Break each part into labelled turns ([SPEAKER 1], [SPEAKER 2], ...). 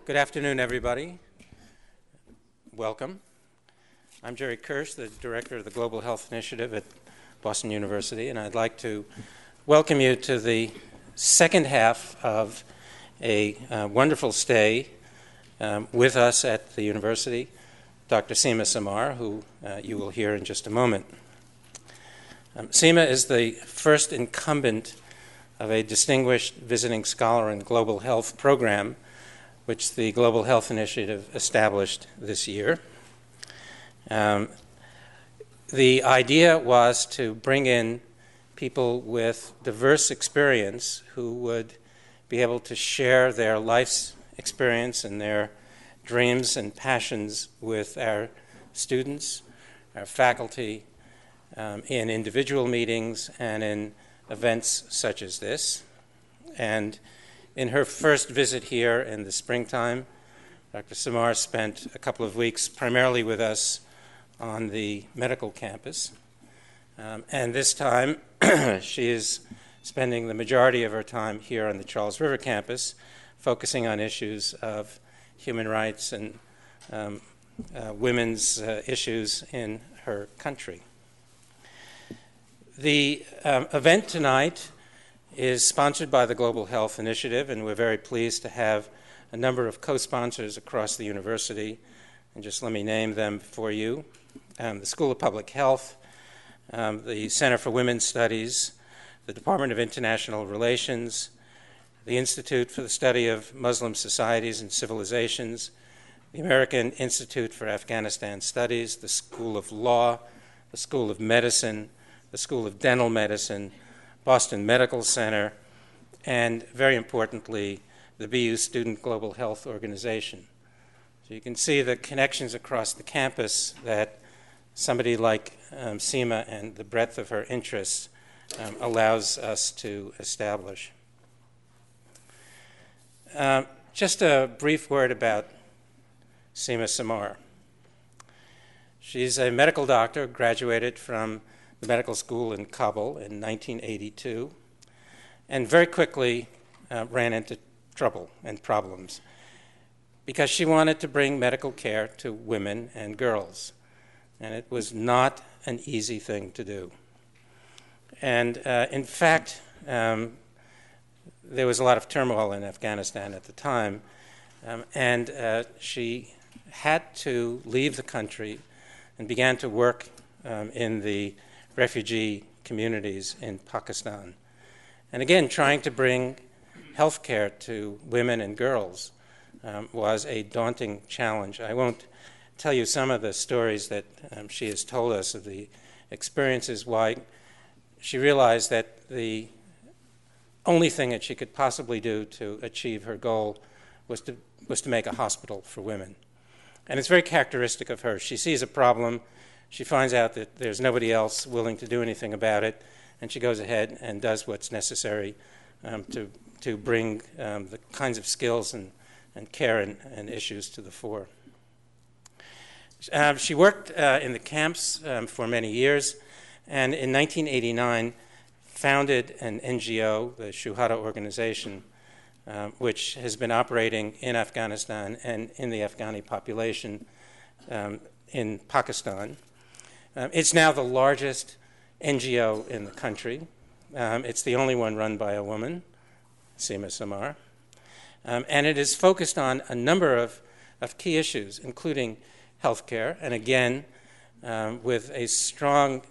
[SPEAKER 1] Good afternoon, everybody. Welcome. I'm Jerry Kirsch, the Director of the Global Health Initiative at Boston University, and I'd like to welcome you to the second half of a wonderful stay with us at the university, Dr. Sima Samar, who you will hear in just a moment. Sima is the first incumbent of a distinguished visiting scholar in global health program, which the Global Health Initiative established this year. The idea was to bring in people with diverse experience who would be able to share their life's experience and their dreams and passions with our students, our faculty, in individual meetings and in events such as this. And in her first visit here in the springtime, Dr. Samar spent a couple of weeks primarily with us on the medical campus. And this time, she is spending the majority of her time here on the Charles River campus, focusing on issues of human rights and women's issues in her country. The event tonight is sponsored by the Global Health Initiative, and we're very pleased to have a number of co-sponsors across the university. And just let me name them for you. The School of Public Health, the Center for Women's Studies, the Department of International Relations, the Institute for the Study of Muslim Societies and Civilizations, the American Institute for Afghanistan Studies, the School of Law, the School of Medicine, the School of Dental Medicine, Boston Medical Center, and very importantly, the BU Student Global Health Organization. So you can see the connections across the campus that somebody like Sima and the breadth of her interests allows us to establish. Just a brief word about Sima Samar. She's a medical doctor, graduated from the medical school in Kabul in 1982, and very quickly ran into trouble and problems because she wanted to bring medical care to women and girls, and it was not an easy thing to do. And in fact, there was a lot of turmoil in Afghanistan at the time, and she had to leave the country and began to work in the refugee communities in Pakistan. And again, trying to bring health care to women and girls was a daunting challenge. I won't tell you some of the stories that she has told us of the experiences why she realized that the only thing that she could possibly do to achieve her goal was to make a hospital for women. And it's very characteristic of her. She sees a problem, she finds out that there's nobody else willing to do anything about it, and she goes ahead and does what's necessary to bring the kinds of skills and care and issues to the fore. She worked in the camps for many years, and in 1989 founded an NGO, the Shuhada Organization, which has been operating in Afghanistan and in the Afghani population in Pakistan. It's now the largest NGO in the country. It's the only one run by a woman, Sima Samar. And it is focused on a number of key issues, including healthcare, and again, with a strong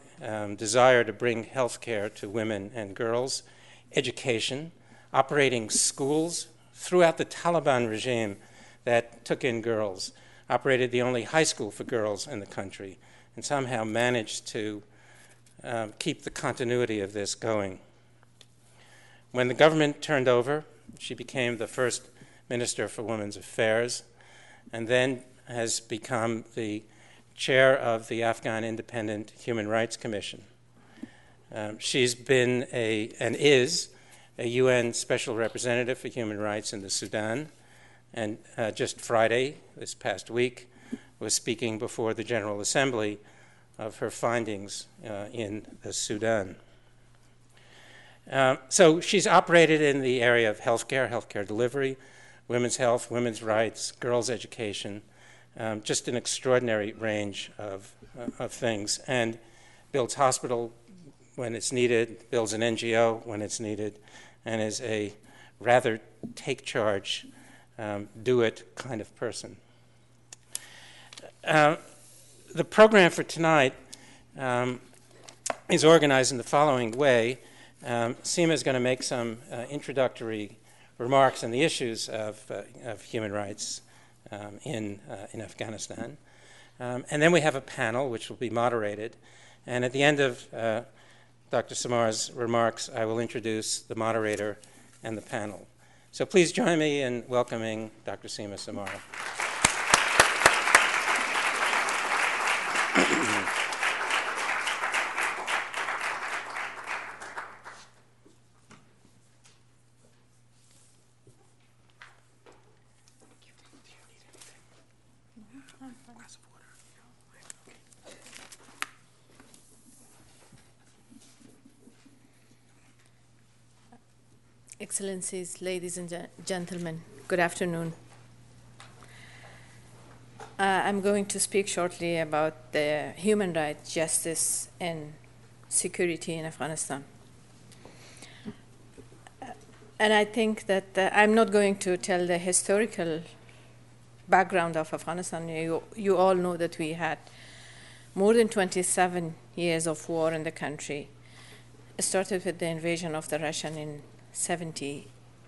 [SPEAKER 1] desire to bring healthcare to women and girls, education, operating schools throughout the Taliban regime that took in girls, operated the only high school for girls in the country, and somehow managed to keep the continuity of this going. When the government turned over, she became the first Minister for Women's Affairs, and then has become the chair of the Afghan Independent Human Rights Commission. She's been and is a UN Special Representative for Human Rights in the Sudan, and just Friday, this past week, was speaking before the General Assembly of her findings in the Sudan. So she's operated in the area of healthcare delivery, women's health, women's rights, girls' education, just an extraordinary range of things, and builds hospital when it's needed, builds an NGO when it's needed, and is a rather take charge, do it kind of person. The program for tonight is organized in the following way. Sima is going to make some introductory remarks on the issues of human rights in Afghanistan. And then we have a panel which will be moderated. And at the end of Dr. Samar's remarks, I will introduce the moderator and the panel. So please join me in welcoming Dr. Sima Samar.
[SPEAKER 2] Excellencies, ladies and gentlemen, good afternoon. I'm going to speak shortly about the human rights, justice, and security in Afghanistan. And I think that I'm not going to tell the historical background of Afghanistan. You all know that we had more than 27 years of war in the country. It started with the invasion of the Russian in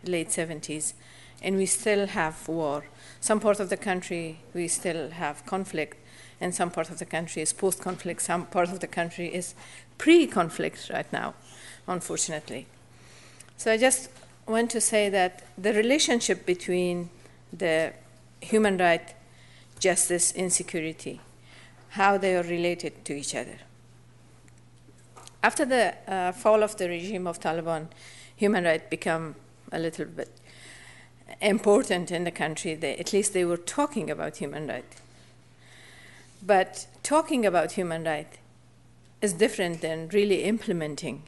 [SPEAKER 2] late 70s, and we still have war. Some part of the country we still have conflict, and some part of the country is post-conflict. Some part of the country is pre-conflict right now, unfortunately. So I just want to say that the relationship between the human right, justice, and security, how they are related to each other. After the fall of the regime of Taliban, human rights become a little bit important in the country. At least they were talking about human rights. But talking about human rights is different than really implementing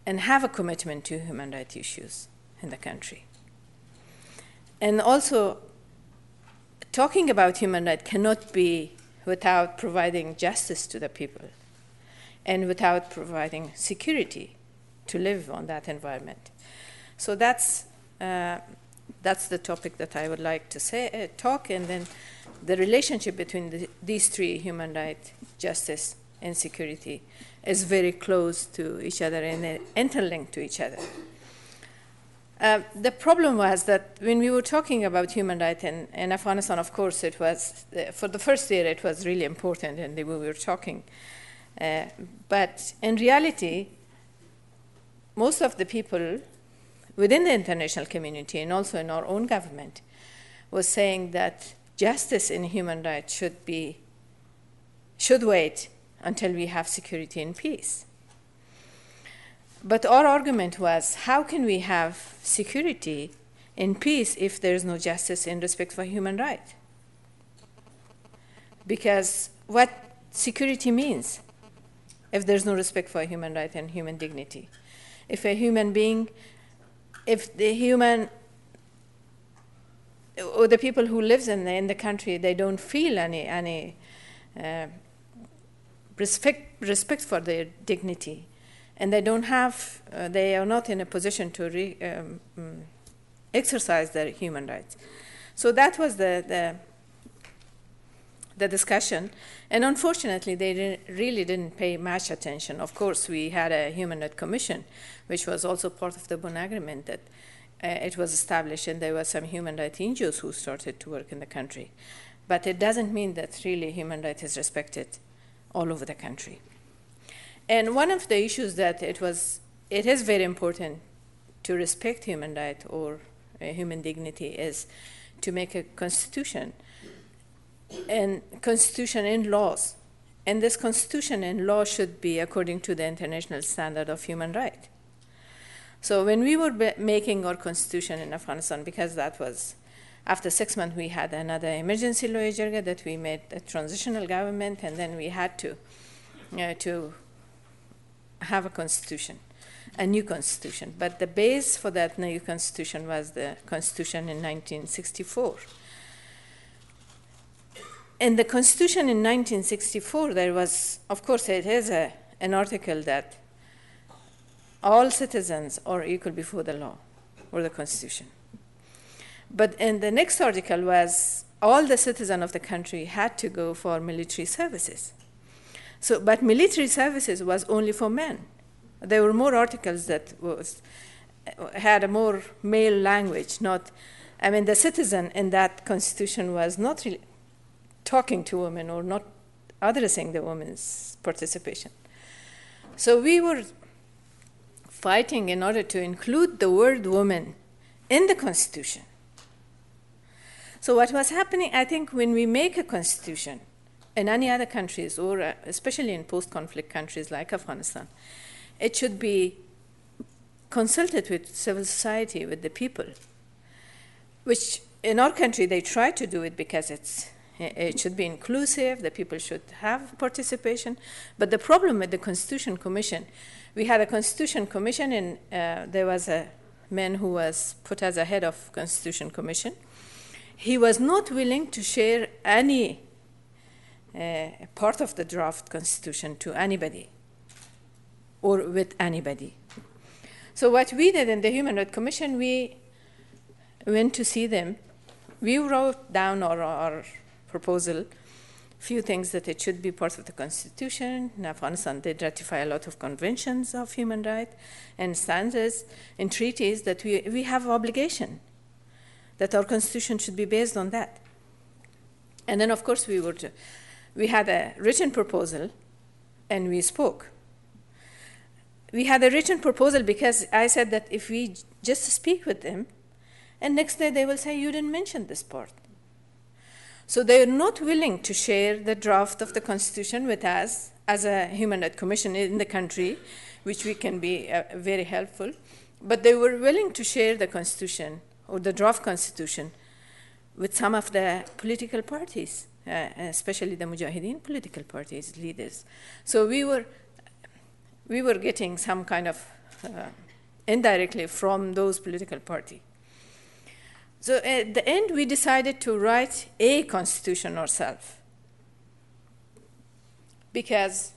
[SPEAKER 2] and have a commitment to human rights issues in the country. And also, talking about human rights cannot be without providing justice to the people and without providing security to live on that environment. So that's the topic that I would like to talk, and then the relationship between these three, human rights, justice, and security, is very close to each other and interlinked to each other. The problem was that when we were talking about human rights in Afghanistan, of course, it was, for the first year, it was really important, and we were talking. But in reality, most of the people within the international community and also in our own government was saying that justice and human rights should wait until we have security and peace. But our argument was, how can we have security and peace if there is no justice and respect for human rights? Because what security means if there's no respect for human rights and human dignity? If a human being, if the human, or the people who live in the country, they don't feel any respect for their dignity, and they don't have, they are not in a position to exercise their human rights. So that was the discussion, and unfortunately, they really didn't pay much attention. Of course, we had a Human Rights Commission, which was also part of the Bonn Agreement, that it was established, and there were some human rights NGOs who started to work in the country. But it doesn't mean that really human rights is respected all over the country. And one of the issues that it is very important to respect human rights or human dignity is to make a constitution and laws. And this constitution and law should be according to the international standard of human rights. So when we were making our constitution in Afghanistan, because that was, after 6 months we had another emergency law that we made a transitional government, and then we had to have a constitution. a new constitution. But the base for that new constitution was the constitution in 1964. In the constitution in 1964, there was, of course, it is an article that all citizens are equal before the law, or the constitution. But in the next article was all the citizens of the country had to go for military services. So, but military services was only for men. There were more articles that had a more male language. The citizen in that constitution was not really talking to women or not addressing the women's participation. So we were fighting in order to include the word woman in the constitution. So what was happening, I think, when we make a constitution in any other countries, or especially in post-conflict countries like Afghanistan, it should be consulted with civil society, with the people, which in our country they try to do it because it should be inclusive, the people should have participation. But the problem with the Constitution Commission, we had a Constitution Commission, and there was a man who was put as a head of Constitution Commission. He was not willing to share any part of the draft constitution to anybody or with anybody. So what we did in the Human Rights Commission, we went to see them. We wrote down our proposal, few things that it should be part of the constitution. In Afghanistan, they ratify a lot of conventions of human rights and standards and treaties that we have obligation, that our constitution should be based on that. And then, of course, we had a written proposal, and we spoke. We had a written proposal because I said that if we just speak with them, and next day they will say, you didn't mention this part. So they are not willing to share the draft of the constitution with us as a Human Rights Commission in the country, which we can be very helpful. But they were willing to share the constitution or the draft constitution with some of the political parties, especially the Mujahideen political parties, leaders. So we were getting some kind of indirectly from those political parties. So at the end, we decided to write a constitution ourselves. Because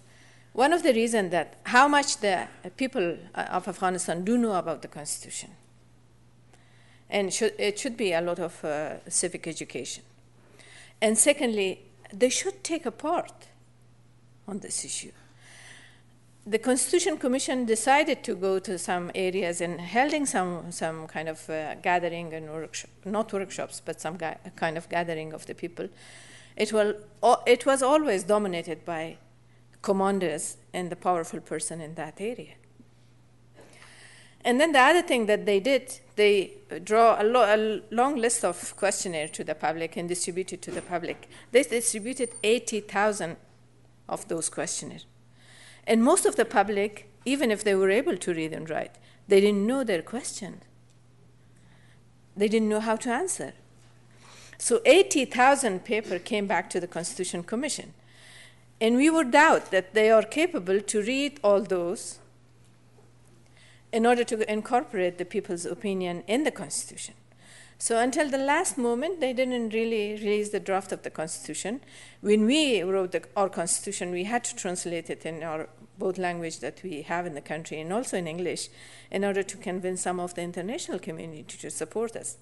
[SPEAKER 2] one of the reasons that how much the people of Afghanistan do know about the constitution. And it should be a lot of civic education. And secondly, they should take a part on this issue. The Constitution Commission decided to go to some areas and holding some kind of gathering and not workshops, but some kind of gathering of the people. It was always dominated by commanders and the powerful person in that area. And then the other thing that they did, they draw a long list of questionnaires to the public and distribute it to the public. They distributed 80,000 of those questionnaires. And most of the public, even if they were able to read and write, they didn't know their questions. They didn't know how to answer. So 80,000 papers came back to the Constitution Commission. And we would doubt that they are capable to read all those in order to incorporate the people's opinion in the Constitution. So until the last moment, they didn't really release the draft of the Constitution. When we wrote our Constitution, we had to translate it in our both language that we have in the country and also in English in order to convince some of the international community to support us.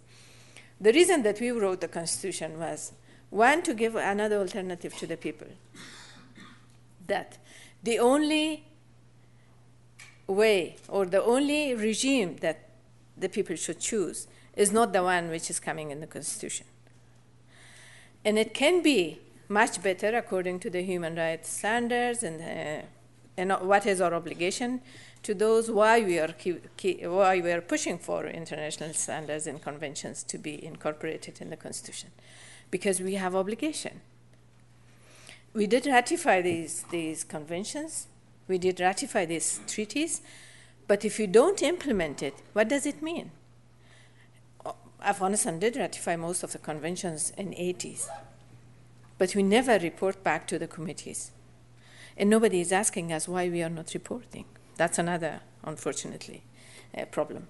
[SPEAKER 2] The reason that we wrote the Constitution was, one, to give another alternative to the people. That the only way or the only regime that the people should choose is not the one which is coming in the Constitution. And it can be much better according to the human rights standards and what is our obligation to those, why we are pushing for international standards and conventions to be incorporated in the Constitution, because we have obligation. We did ratify these conventions, we did ratify these treaties, but if you don't implement it, what does it mean? Afghanistan did ratify most of the conventions in the 80s, but we never report back to the committees. And nobody is asking us why we are not reporting. That's another, unfortunately, problem.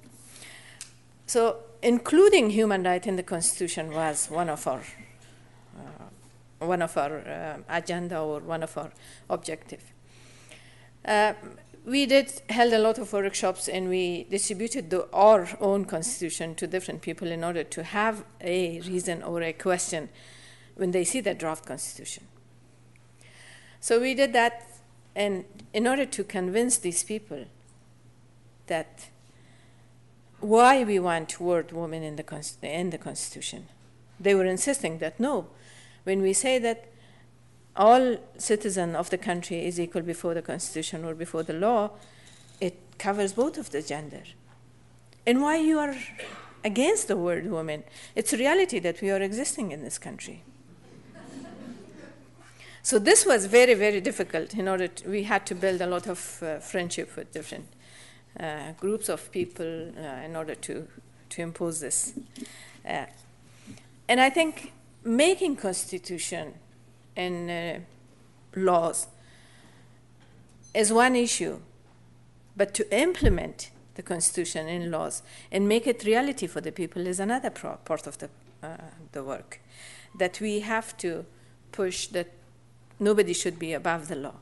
[SPEAKER 2] So including human rights in the Constitution was one of our agenda or one of our objectives. We held a lot of workshops, and we distributed our own constitution to different people in order to have a reason or a question when they see the draft constitution. So we did that, and in order to convince these people that why we want word woman in the constitution, they were insisting that no, when we say that all citizens of the country is equal before the Constitution or before the law, it covers both of the gender. And why you are against the word woman? It's a reality that we are existing in this country. So this was very, very difficult. We had to build a lot of friendship with different groups of people in order to impose this. And I think making constitution and laws is one issue, but to implement the Constitution in laws and make it reality for the people is another part of the work, that we have to push that nobody should be above the law.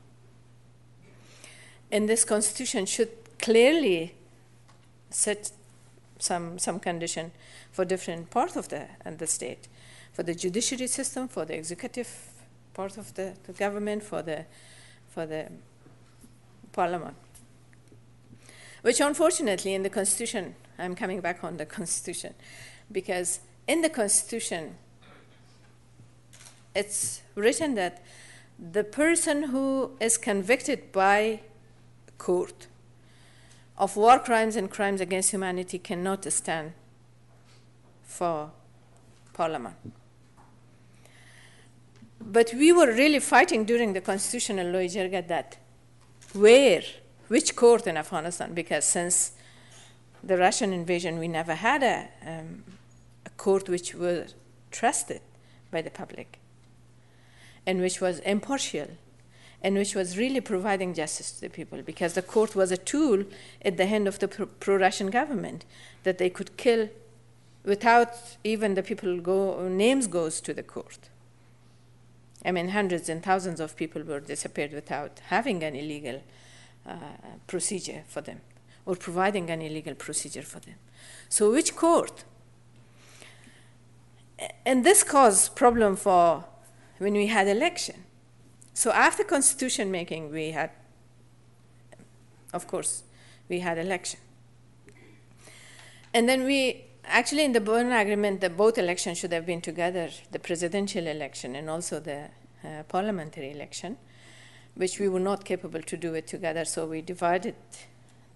[SPEAKER 2] And this Constitution should clearly set some condition for different parts of the state, for the judiciary system, for the executive part of the government, for the parliament. Which unfortunately in the Constitution, I'm coming back on the Constitution, because in the Constitution it's written that the person who is convicted by court of war crimes and crimes against humanity cannot stand for parliament. But we were really fighting during the constitutional law jirga that which court in Afghanistan, because since the Russian invasion, we never had a court which was trusted by the public and which was impartial and which was really providing justice to the people, because the court was a tool at the hand of the pro-Russian government that they could kill without even the people names goes to the court. I mean, hundreds and thousands of people were disappeared without having any legal procedure for them or providing any legal procedure for them. So which court? And this caused problem for when we had election. So after constitution making, we had election. And then actually in the Bonn Agreement, both elections should have been together, the presidential election and also the parliamentary election, which we were not capable to do it together, so we divided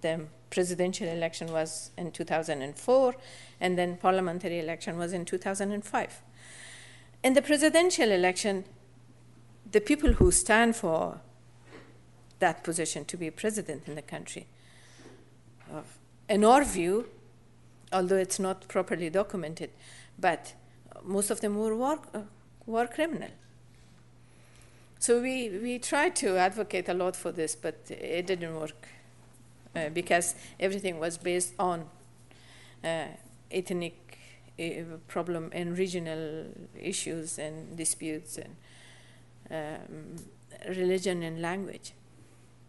[SPEAKER 2] them. Presidential election was in 2004, and then parliamentary election was in 2005. In the presidential election, the people who stand for that position to be president in the country, in our view, although it's not properly documented, but most of them were war criminal. So we tried to advocate a lot for this, but it didn't work because everything was based on ethnic problem and regional issues and disputes and religion and language.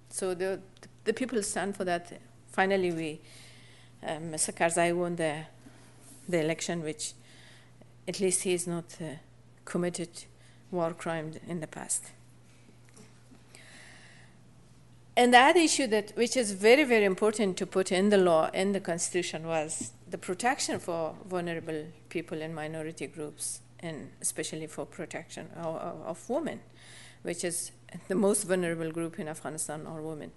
[SPEAKER 2] So the people stand for that. Finally, Mr. Karzai won the election, which at least he is not committed war crime in the past. And that issue which is very, very important to put in the law, in the Constitution, was the protection for vulnerable people and minority groups, and especially for protection of women, which is the most vulnerable group in Afghanistan are women,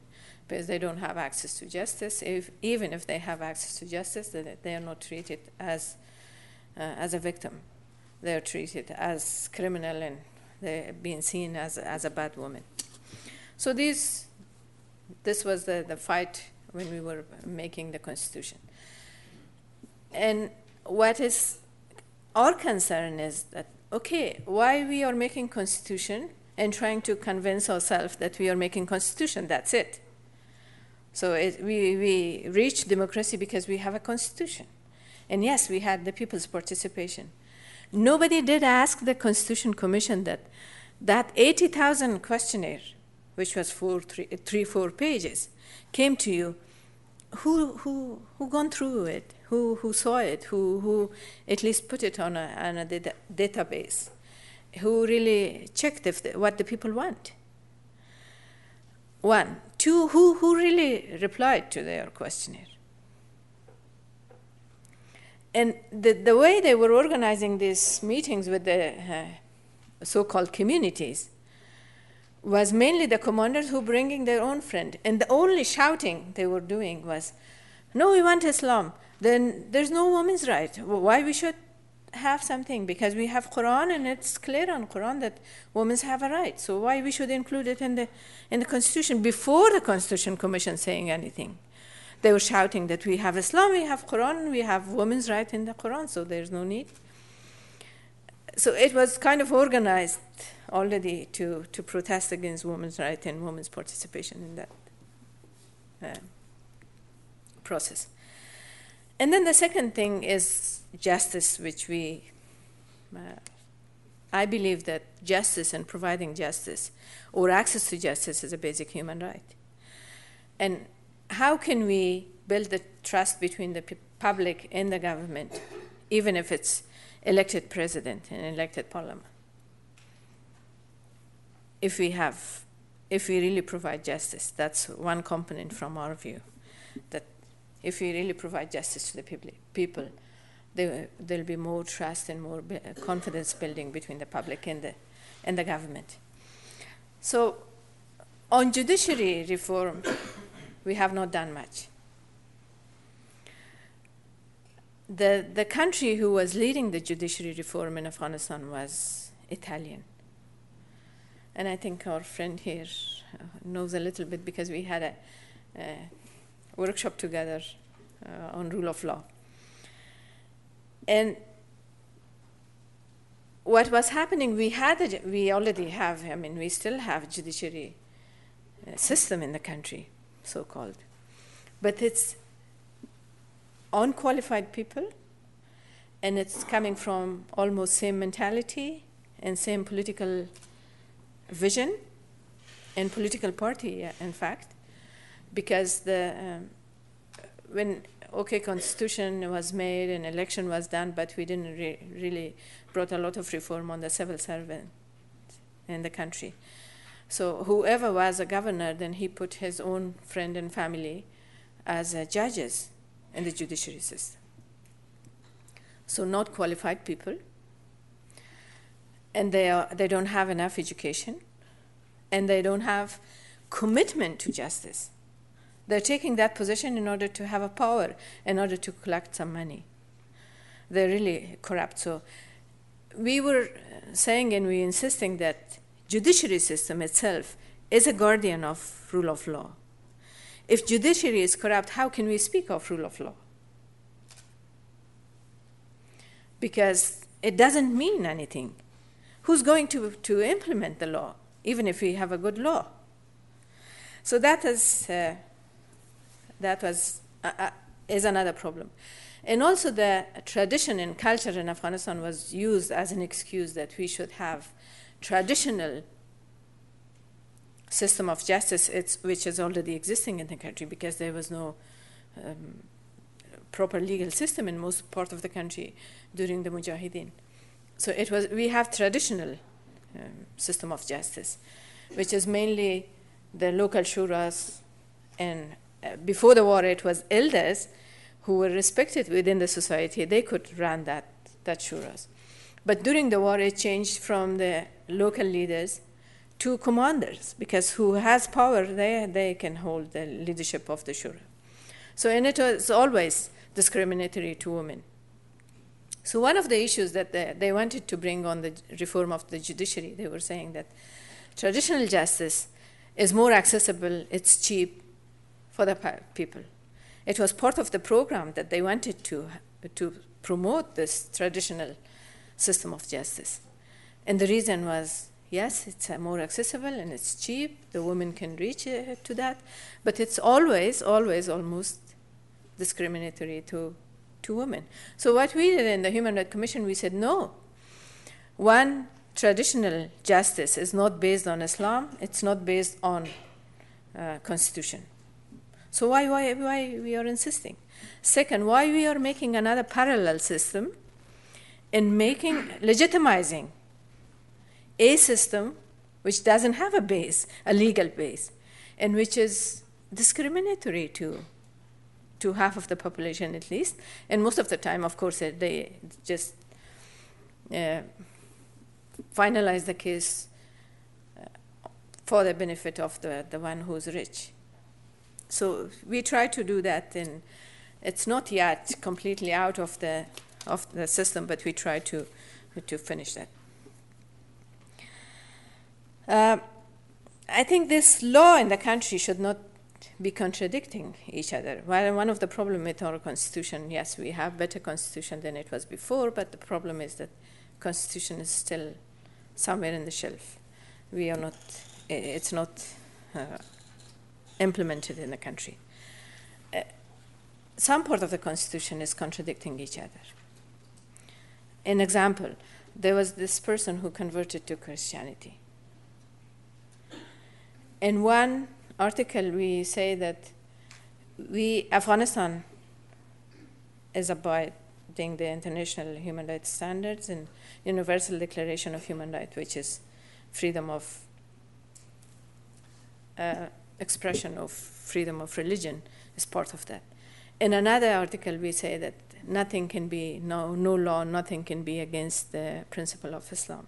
[SPEAKER 2] because they don't have access to justice. Even if they have access to justice, they are not treated as a victim. They are treated as criminal, and they're being seen as a bad woman. So this was the fight when we were making the Constitution. And what is our concern is that, okay, why we are making Constitution and trying to convince ourselves that we are making Constitution, that's it. So we reached democracy because we have a constitution. And yes, we had the people's participation. Nobody did ask the Constitution Commission that 80,000 questionnaire, which was 4 pages, came to you. Who gone through it? Who saw it? Who at least put it on a database? Who really checked what the people want? One. Two, who really replied to their questionnaire? And the way they were organizing these meetings with the so-called communities was mainly the commanders who bringing their own friend. And the only shouting they were doing was, no, we want Islam. Then there's no women's right. Why we should have something? Because we have Quran, and it's clear on Quran that women have a right. So why we should include it in the Constitution before the Constitution Commission saying anything? They were shouting that we have Islam, we have Quran, we have women's right in the Quran, so there's no need. So it was kind of organized already to protest against women's rights and women's participation in that process. And then the second thing is justice, which I believe that justice and providing justice or access to justice is a basic human right. And how can we build the trust between the public and the government, even if it's elected president and elected parliament? If we really provide justice, that's one component from our view, that if we really provide justice to the people, there'll be more trust and more confidence building between the public and the government. So on judiciary reform, we have not done much. The country who was leading the judiciary reform in Afghanistan was Italian. And I think our friend here knows a little bit because we had a workshop together on rule of law. And what was happening, we still have a judiciary system in the country, so-called. But it's unqualified people, and it's coming from almost same mentality and same political vision and political party, in fact, because when Constitution was made and election was done, but we didn't really brought a lot of reform on the civil servant in the country. So whoever was a governor, then he put his own friend and family as judges in the judiciary system. So not qualified people, and they don't have enough education, and they don't have commitment to justice. They're taking that position in order to have a power, in order to collect some money. They're really corrupt. So we were saying and we insisting that judiciary system itself is a guardian of rule of law. If judiciary is corrupt, how can we speak of rule of law? Because it doesn't mean anything. Who's going to implement the law, even if we have a good law? So that is another problem. And also the tradition and culture in Afghanistan was used as an excuse that we should have traditional system of justice, which is already existing in the country, because there was no proper legal system in most part of the country during the Mujahideen. So we have traditional system of justice, which is mainly the local shuras, and before the war it was elders who were respected within the society. They could run that shuras. But during the war it changed from the local leaders to commanders, because who has power, they can hold the leadership of the shura. So, and it was always discriminatory to women. So one of the issues that they wanted to bring on the reform of the judiciary, they were saying that traditional justice is more accessible, it's cheap for the people. It was part of the program that they wanted to promote this traditional system of justice. And the reason was, Yes, it's more accessible and it's cheap. The women can reach to that. But it's always, almost discriminatory to women. So what we did in the Human Rights Commission, we said, no. One, traditional justice is not based on Islam. It's not based on Constitution. So why we are insisting? Second, why we are making another parallel system in legitimizing a system which doesn't have a base, a legal base, and which is discriminatory to half of the population at least. And most of the time, of course, they just finalize the case for the benefit of the one who's rich. So we try to do that, and it's not yet completely out of the system, but we try to finish that. I think this law in the country should not be contradicting each other. Well, one of the problems with our constitution, yes, we have better constitution than it was before, but the problem is that constitution is still somewhere in the shelf. It's not implemented in the country. Some part of the constitution is contradicting each other. An example, there was this person who converted to Christianity. In one article, we say that Afghanistan is abiding the international human rights standards and Universal Declaration of Human Rights, which is freedom of expression, of freedom of religion, is part of that. In another article, we say that nothing can be, no law, nothing can be against the principle of Islam.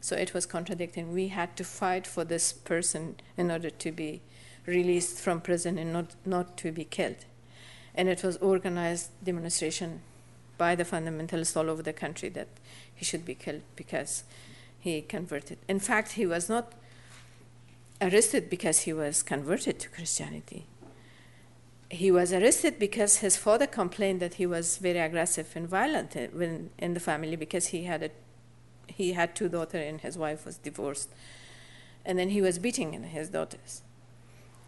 [SPEAKER 2] So it was contradicting. We had to fight for this person in order to be released from prison and not to be killed. And it was organized demonstration by the fundamentalists all over the country that he should be killed because he converted. In fact, he was not arrested because he was converted to Christianity. He was arrested because his father complained that he was very aggressive and violent in the family because he had two daughters and his wife was divorced. And then he was beating his daughters.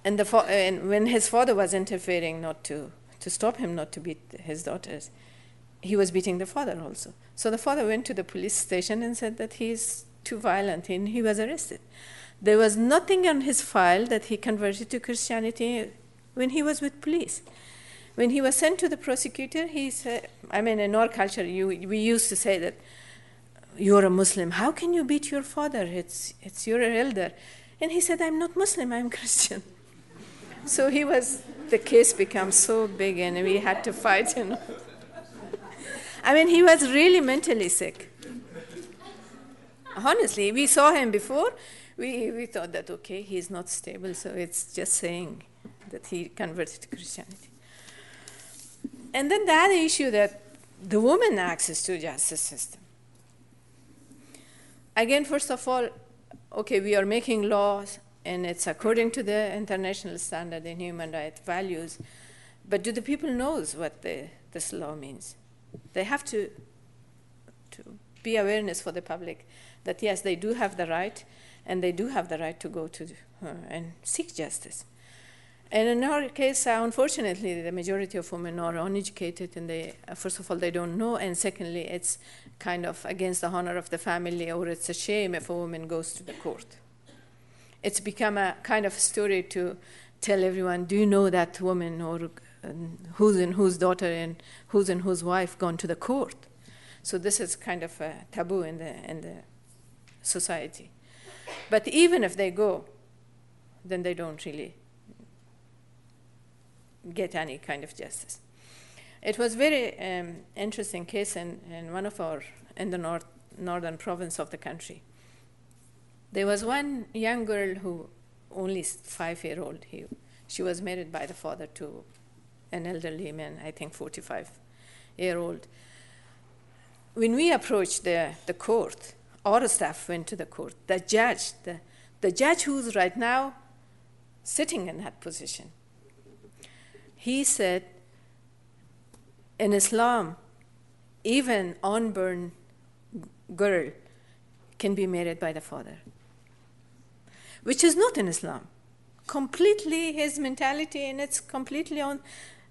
[SPEAKER 2] And when his father was interfering not to stop him not to beat his daughters, he was beating the father also. So the father went to the police station and said that he's too violent, and he was arrested. There was nothing on his file that he converted to Christianity when he was with police. When he was sent to the prosecutor, he said, in our culture, we used to say that, you're a Muslim. How can you beat your father? It's your elder. And he said, I'm not Muslim, I'm Christian. So the case became so big and we had to fight. He was really mentally sick. Honestly, we saw him before. We thought that, okay, he's not stable, so it's just saying that he converted to Christianity. And then the other issue that the woman access to justice system. Again, first of all, okay, we are making laws, and it's according to the international standard in human rights values, but do the people know what this law means? They have to be awareness for the public that, yes, they do have the right, and they do have the right to go to and seek justice. And in our case, unfortunately, the majority of women are uneducated, and first of all, they don't know, and secondly, it's kind of against the honor of the family, or it's a shame if a woman goes to the court. It's become a kind of story to tell everyone, do you know that woman, or who's in whose daughter and who's in whose wife gone to the court? So this is kind of a taboo in the society. But even if they go, then they don't really get any kind of justice. It was very interesting case in one of in the northern province of the country. There was one young girl who only 5-year-old. She was married by the father to an elderly man, I think 45-year-old. When we approached the court, our staff went to the court. The judge who's right now sitting in that position, he said, in Islam, even unborn girl can be married by the father. which is not in Islam. Completely his mentality, and it's completely on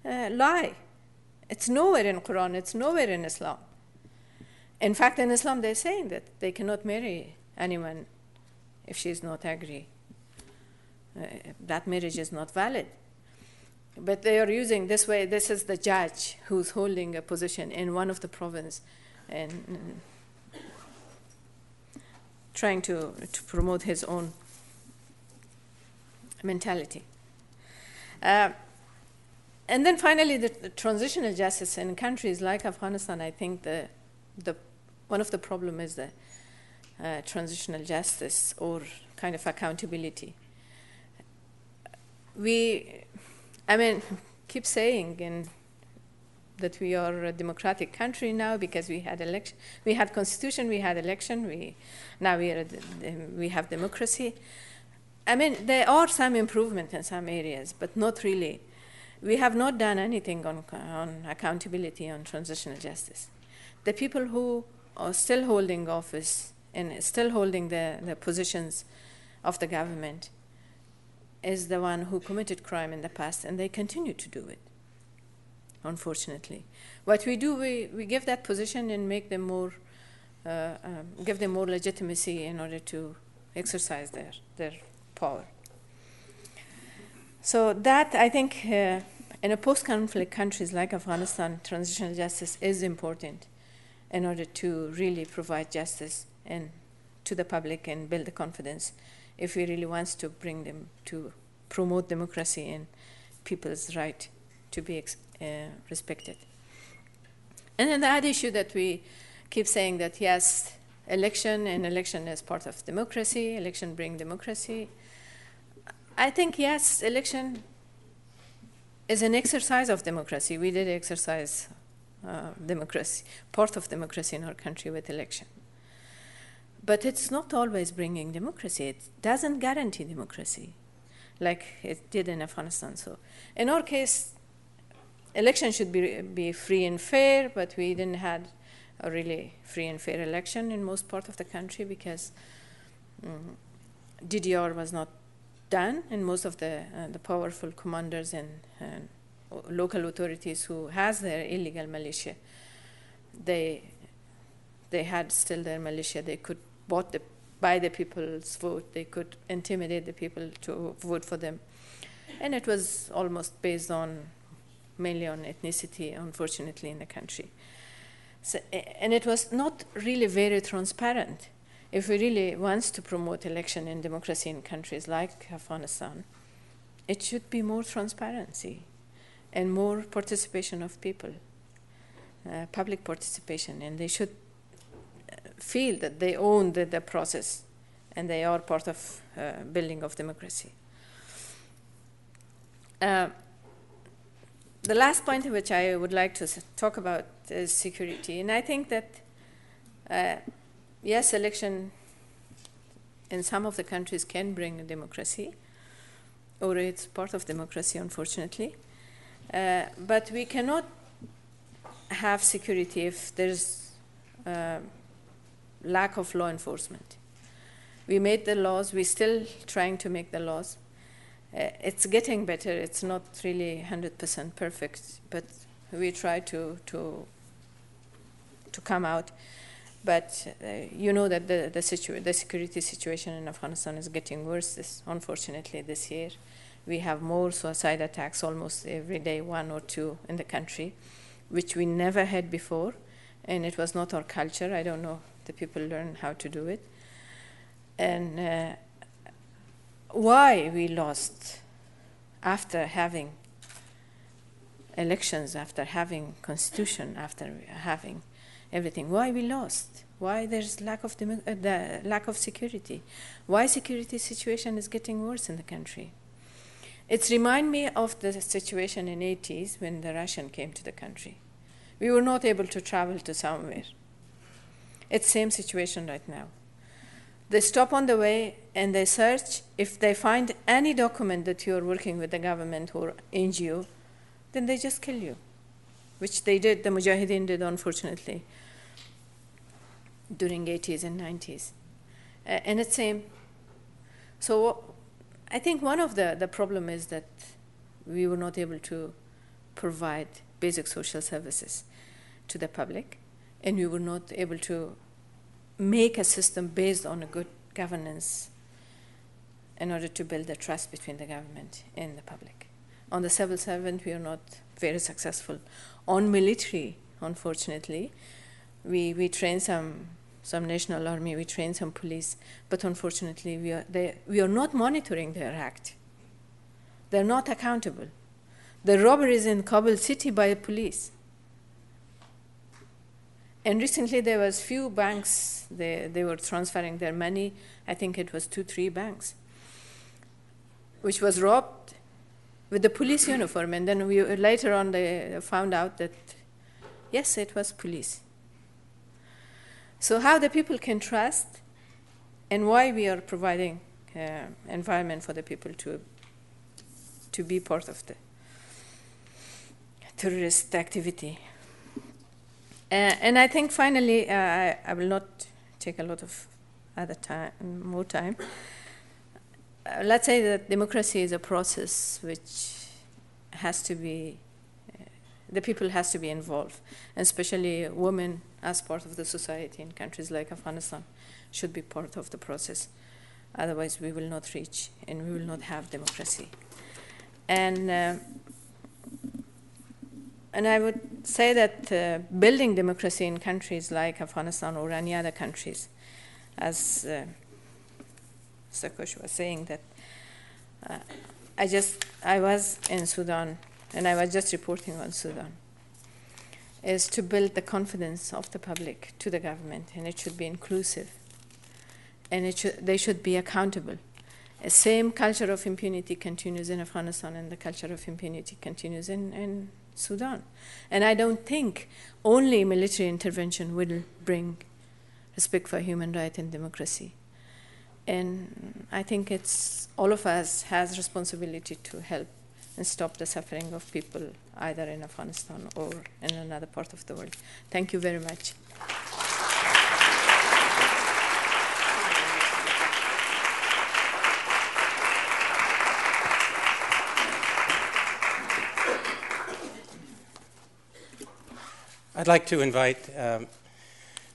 [SPEAKER 2] lie. It's nowhere in Quran, it's nowhere in Islam. In fact, in Islam, they're saying that they cannot marry anyone if she's not agree. That marriage is not valid. But they are using this way. This is the judge who's holding a position in one of the province and trying to promote his own mentality. And then finally, the transitional justice in countries like Afghanistan, I think one of the problem is the transitional justice or kind of accountability. Keep saying that we are a democratic country now because we had election, we had constitution, we had election, now we have democracy. There are some improvement in some areas, but not really. We have not done anything on accountability on transitional justice. The people who are still holding office and still holding the positions of the government is the one who committed crime in the past, and they continue to do it, unfortunately. What we do, we give that position and make them give them more legitimacy in order to exercise their power. So that, I think, in a post-conflict countries like Afghanistan, transitional justice is important in order to really provide justice to the public and build the confidence if we really want to bring them to promote democracy and people's right to be respected. And then the other issue that we keep saying that, yes, election is part of democracy, election bring democracy. I think, yes, election is an exercise of democracy. We did exercise democracy, part of democracy in our country with election. But it's not always bringing democracy. It doesn't guarantee democracy like it did in Afghanistan. So in our case, election should be free and fair, but we didn't have a really free and fair election in most part of the country because DDR was not done, and most of the powerful commanders and local authorities who has their illegal militia, they had still their militia. They could buy the people's vote. They could intimidate the people to vote for them. And it was almost based mainly on ethnicity, unfortunately, in the country. So, and it was not really very transparent. If we really want to promote election and democracy in countries like Afghanistan, it should be more transparency and more participation of people, public participation, and they should feel that they own the process and they are part of building of democracy. The last point which I would like to talk about is security. And I think that, yes, election in some of the countries can bring a democracy, or it's part of democracy, unfortunately. But we cannot have security if there's lack of law enforcement. We made the laws. We're still trying to make the laws. It's getting better. It's not really 100% perfect, but we try to come out. But you know that the security situation in Afghanistan is getting worse. Unfortunately, this year we have more suicide attacks almost every day, 1 or 2 in the country, which we never had before, and it was not our culture. I don't know. The people learn how to do it. And why we lost after having elections, after having constitution, after having everything, why we lost? Why there's lack of security? Why security situation is getting worse in the country? It reminds me of the situation in the 80s when the Russian came to the country. We were not able to travel to somewhere. It's the same situation right now. They stop on the way and they search. If they find any document that you're working with the government or NGO, then they just kill you, which they did, the Mujahideen did, unfortunately, during 80s and 90s. And it's same. So I think one of the problem is that we were not able to provide basic social services to the public, and we were not able to make a system based on a good governance in order to build the trust between the government and the public. On the civil servant, we are not very successful. On military, unfortunately, we train some national army, we train some police, but unfortunately we are not monitoring their act. They're not accountable. The robberies in Kabul city by police. And recently there was few banks, they were transferring their money, I think it was 2-3 banks, which was robbed with the police uniform. And then later on they found out that, yes, it was police. So how the people can trust, and why we are providing environment for the people to be part of the terrorist activity. And I think finally, I will not take a lot of more time. Let's say that democracy is a process which has to be, the people has to be involved, and especially women as part of the society in countries like Afghanistan should be part of the process. Otherwise, we will not reach and we will not have democracy. And I would say that building democracy in countries like Afghanistan or any other countries, as Sakosh was saying, that I was in Sudan and I was just reporting on Sudan, is to build the confidence of the public to the government, and it should be inclusive, and they should be accountable. The same culture of impunity continues in Afghanistan, and the culture of impunity continues in Sudan. And I don't think only military intervention will bring respect for human rights and democracy. And I think it's all of us has responsibility to help and stop the suffering of people either in Afghanistan or in another part of the world. Thank you very much.
[SPEAKER 1] I'd like to invite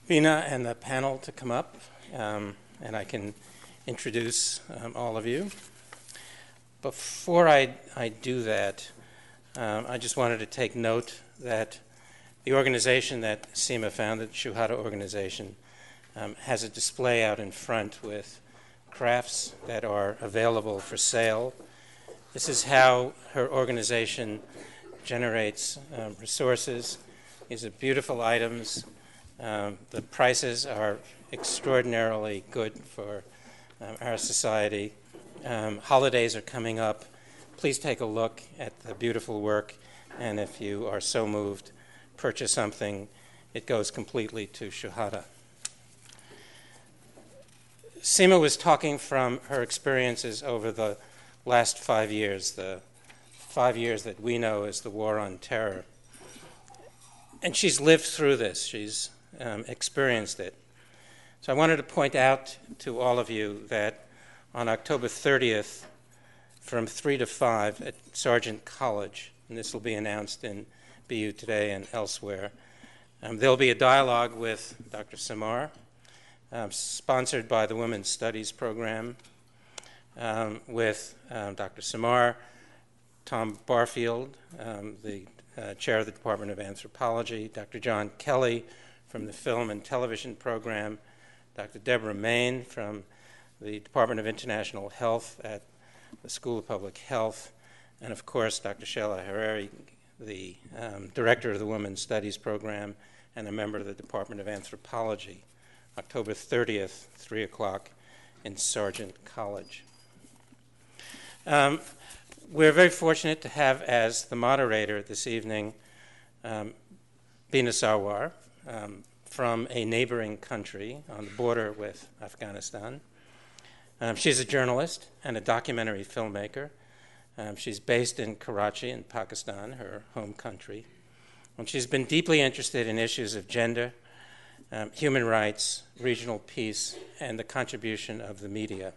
[SPEAKER 1] Bina and the panel to come up, and I can introduce all of you. Before I do that, I just wanted to take note that the organization that Sima founded, Shuhada Organization, has a display out in front with crafts that are available for sale. This is how her organization generates resources. These are beautiful items. The prices are extraordinarily good for our society. Holidays are coming up. Please take a look at the beautiful work, and if you are so moved, purchase something. It goes completely to Shuhada. Sima was talking from her experiences over the last 5 years, the 5 years that we know as the War on Terror. And she's lived through this. She's experienced it. So I wanted to point out to all of you that on October 30th, from 3 to 5 at Sargent College, and this will be announced in BU Today and elsewhere, there'll be a dialogue with Dr. Samar, sponsored by the Women's Studies Program, with Dr. Samar, Tom Barfield, the chair of the Department of Anthropology, Dr. John Kelly from the Film and Television Program, Dr. Deborah Main from the Department of International Health at the School of Public Health, and of course Dr. Sheila Hariri, the director of the Women's Studies Program and a member of the Department of Anthropology. October 30th, 3 o'clock in Sargent College. We're very fortunate to have as the moderator this evening Bina Sarwar from a neighboring country on the border with Afghanistan. She's a journalist and a documentary filmmaker. She's based in Karachi in Pakistan, her home country. And she's been deeply interested in issues of gender, human rights, regional peace, and the contribution of the media.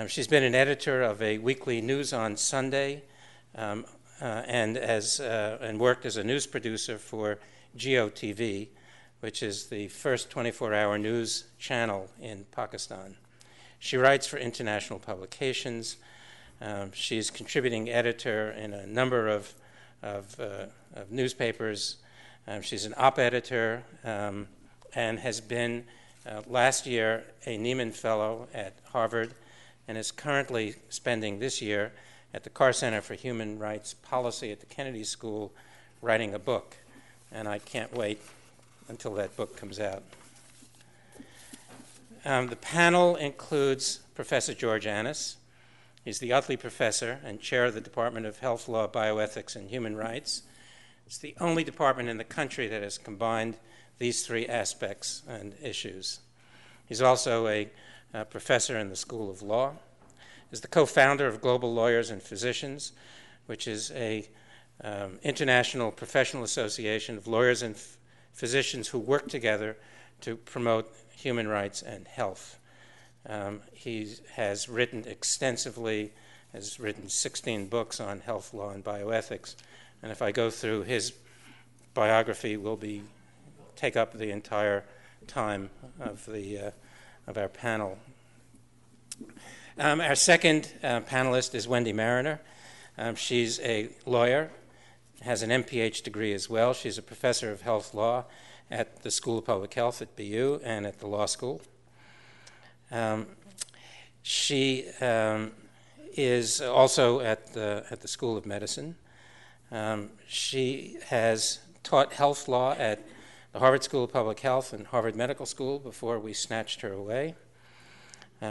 [SPEAKER 1] She's been an editor of a weekly News on Sunday and worked as a news producer for GeoTV, which is the first 24-hour news channel in Pakistan. She writes for international publications. She's contributing editor in a number of newspapers. She's an op editor and has been last year a Nieman Fellow at Harvard and is currently spending this year at the Carr Center for Human Rights Policy at the Kennedy School writing a book. And I can't wait until that book comes out. The panel includes Professor George Annis. He's the Utley Professor and Chair of the Department of Health Law, Bioethics, and Human Rights. It's the only department in the country that has combined these three aspects and issues. He's also a professor in the School of Law. He's the co-founder of Global Lawyers and Physicians, which is a international professional association of lawyers and physicians who work together to promote human rights and health. He has written extensively, has written 16 books on health law and bioethics. And if I go through his biography, will take up the entire time of our panel. Our second panelist is Wendy Mariner. She's a lawyer, has an MPH degree as well. She's a professor of health law at the School of Public Health at BU and at the law school. She is also at the School of Medicine. She has taught health law at the Harvard School of Public Health and Harvard Medical School before we snatched her away.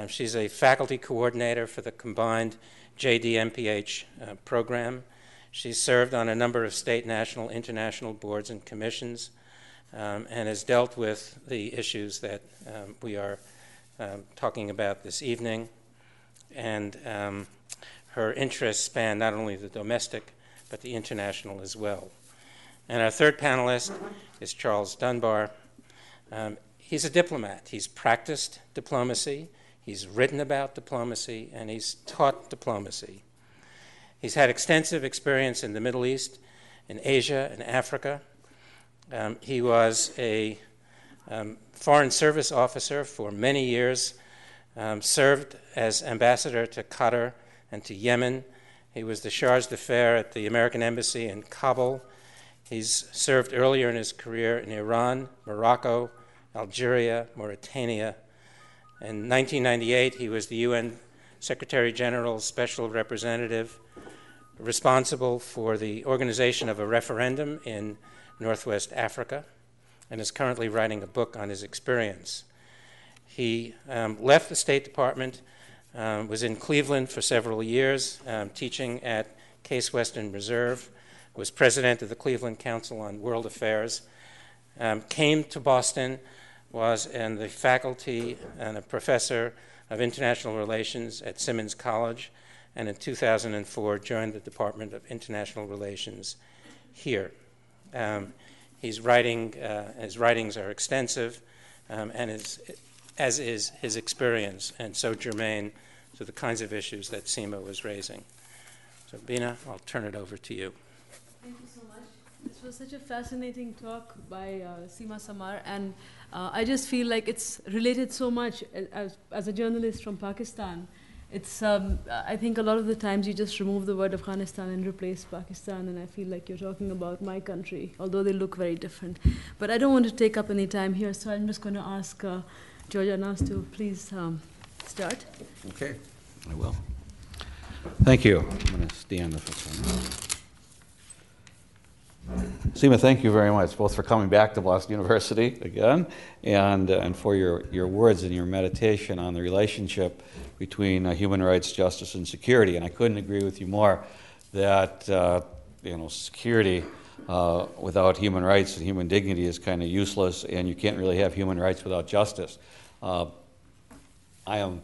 [SPEAKER 1] She's a faculty coordinator for the combined JD-MPH program. She's served on a number of state, national, international boards and commissions and has dealt with the issues that we are talking about this evening. And her interests span not only the domestic, but the international as well. And our third panelist is Charles Dunbar. He's a diplomat. He's practiced diplomacy. He's written about diplomacy, and he's taught diplomacy. He's had extensive experience in the Middle East, in Asia, and Africa. He was a foreign service officer for many years, served as ambassador to Qatar and to Yemen. He was the charge d'affaires at the American Embassy in Kabul. He's served earlier in his career in Iran, Morocco, Algeria, Mauritania. In 1998, he was the UN Secretary General's Special Representative responsible for the organization of a referendum in Northwest Africa and is currently writing a book on his experience. He left the State Department, was in Cleveland for several years, teaching at Case Western Reserve, was president of the Cleveland Council on World Affairs, came to Boston, was in the faculty and a professor of international relations at Simmons College, and in 2004 joined the Department of International Relations here. His writings are extensive, and as is his experience, and so germane to the kinds of issues that Sima was raising. So, Bina, I'll turn it over to you.
[SPEAKER 3] Thank you so much. This was such a fascinating talk by Sima Samar, and I just feel like it's related so much as a journalist from Pakistan. It's I think a lot of the times you just remove the word Afghanistan and replace Pakistan, and I feel like you're talking about my country, although they look very different. But I don't want to take up any time here, so I'm just going to ask George Annas to please start.
[SPEAKER 4] Okay, I will. Thank you. I'm going to stand if it's on. Sima, thank you very much, both for coming back to Boston University again, and for your words and your meditation on the relationship between human rights, justice, and security. And I couldn't agree with you more that security without human rights and human dignity is kind of useless, and you can't really have human rights without justice. I am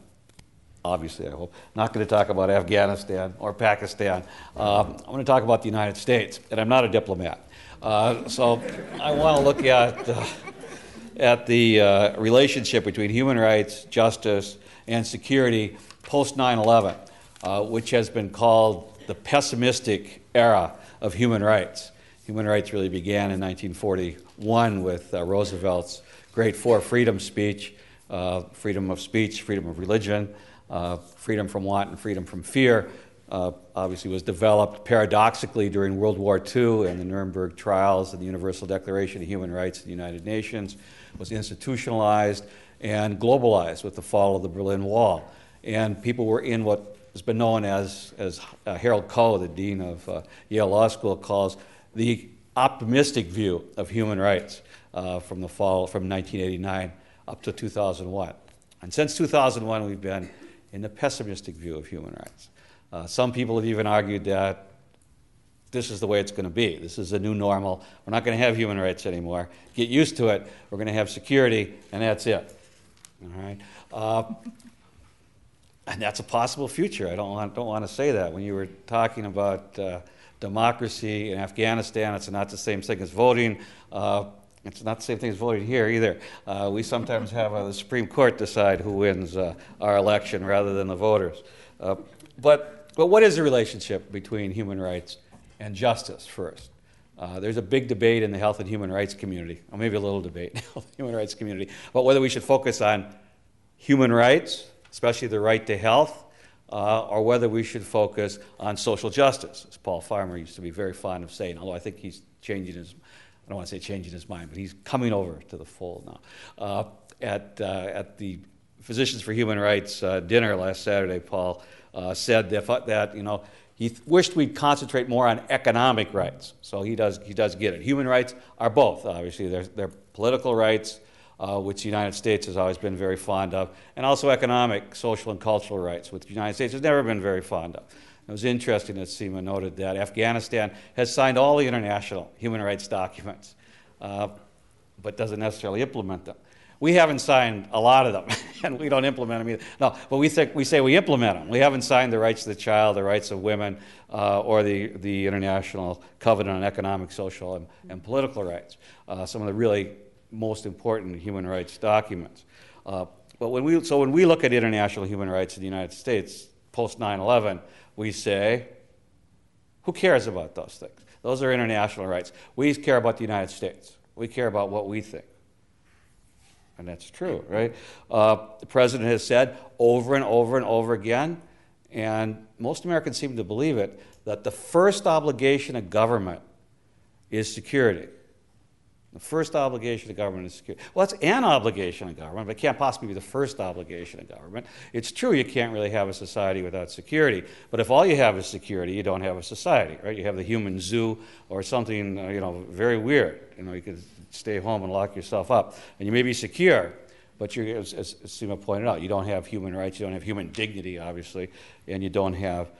[SPEAKER 4] obviously, I hope, not going to talk about Afghanistan or Pakistan. I'm going to talk about the United States, and I'm not a diplomat. So I want to look at the relationship between human rights, justice, and security, post 9/11, which has been called the pessimistic era of human rights. Human rights really began in 1941 with Roosevelt's great four freedom speech: freedom of speech, freedom of religion, freedom from want, and freedom from fear. Obviously was developed paradoxically during World War II and the Nuremberg trials and the Universal Declaration of Human Rights of the United Nations, was institutionalized and globalized with the fall of the Berlin Wall. And people were in what has been known as Harold Koh, the dean of Yale Law School, calls the optimistic view of human rights from the fall, from 1989 up to 2001. And since 2001, we've been in the pessimistic view of human rights. Some people have even argued that this is the way it's going to be. This is a new normal. We're not going to have human rights anymore. Get used to it. We're going to have security, and that's it. All right. And that's a possible future. I don't want to say that. When you were talking about democracy in Afghanistan, it's not the same thing as voting. It's not the same thing as voting here either. We sometimes have the Supreme Court decide who wins our election rather than the voters. But what is the relationship between human rights and justice first? There's a big debate in the health and human rights community, or maybe a little debate in the health and human rights community, about whether we should focus on human rights, especially the right to health, or whether we should focus on social justice, as Paul Farmer used to be very fond of saying, although I think he's changing his, I don't want to say changing his mind, but he's coming over to the fold now. At the Physicians for Human Rights dinner last Saturday, Paul said that he wished we'd concentrate more on economic rights. So he does get it. Human rights are both, obviously. They're political rights, which the United States has always been very fond of, and also economic, social, and cultural rights, which the United States has never been very fond of. It was interesting that Sima noted that Afghanistan has signed all the international human rights documents, but doesn't necessarily implement them. We haven't signed a lot of them, and we don't implement them either. No, but we say we implement them. We haven't signed the rights of the child, the rights of women, or the International Covenant on Economic, Social, and Political Rights, some of the really most important human rights documents. But when we look at international human rights in the United States post 9/11, we say, who cares about those things? Those are international rights. We care about the United States. We care about what we think. And that's true, right? The president has said over and over and over again, and most Americans seem to believe it, that the first obligation of government is security. The first obligation of government is security. Well, it's an obligation of government, but it can't possibly be the first obligation of government. It's true you can't really have a society without security, but if all you have is security, you don't have a society, right? You have the human zoo or something, very weird. You could stay home and lock yourself up, and you may be secure, but as Sima pointed out, you don't have human rights, you don't have human dignity, obviously, and you don't have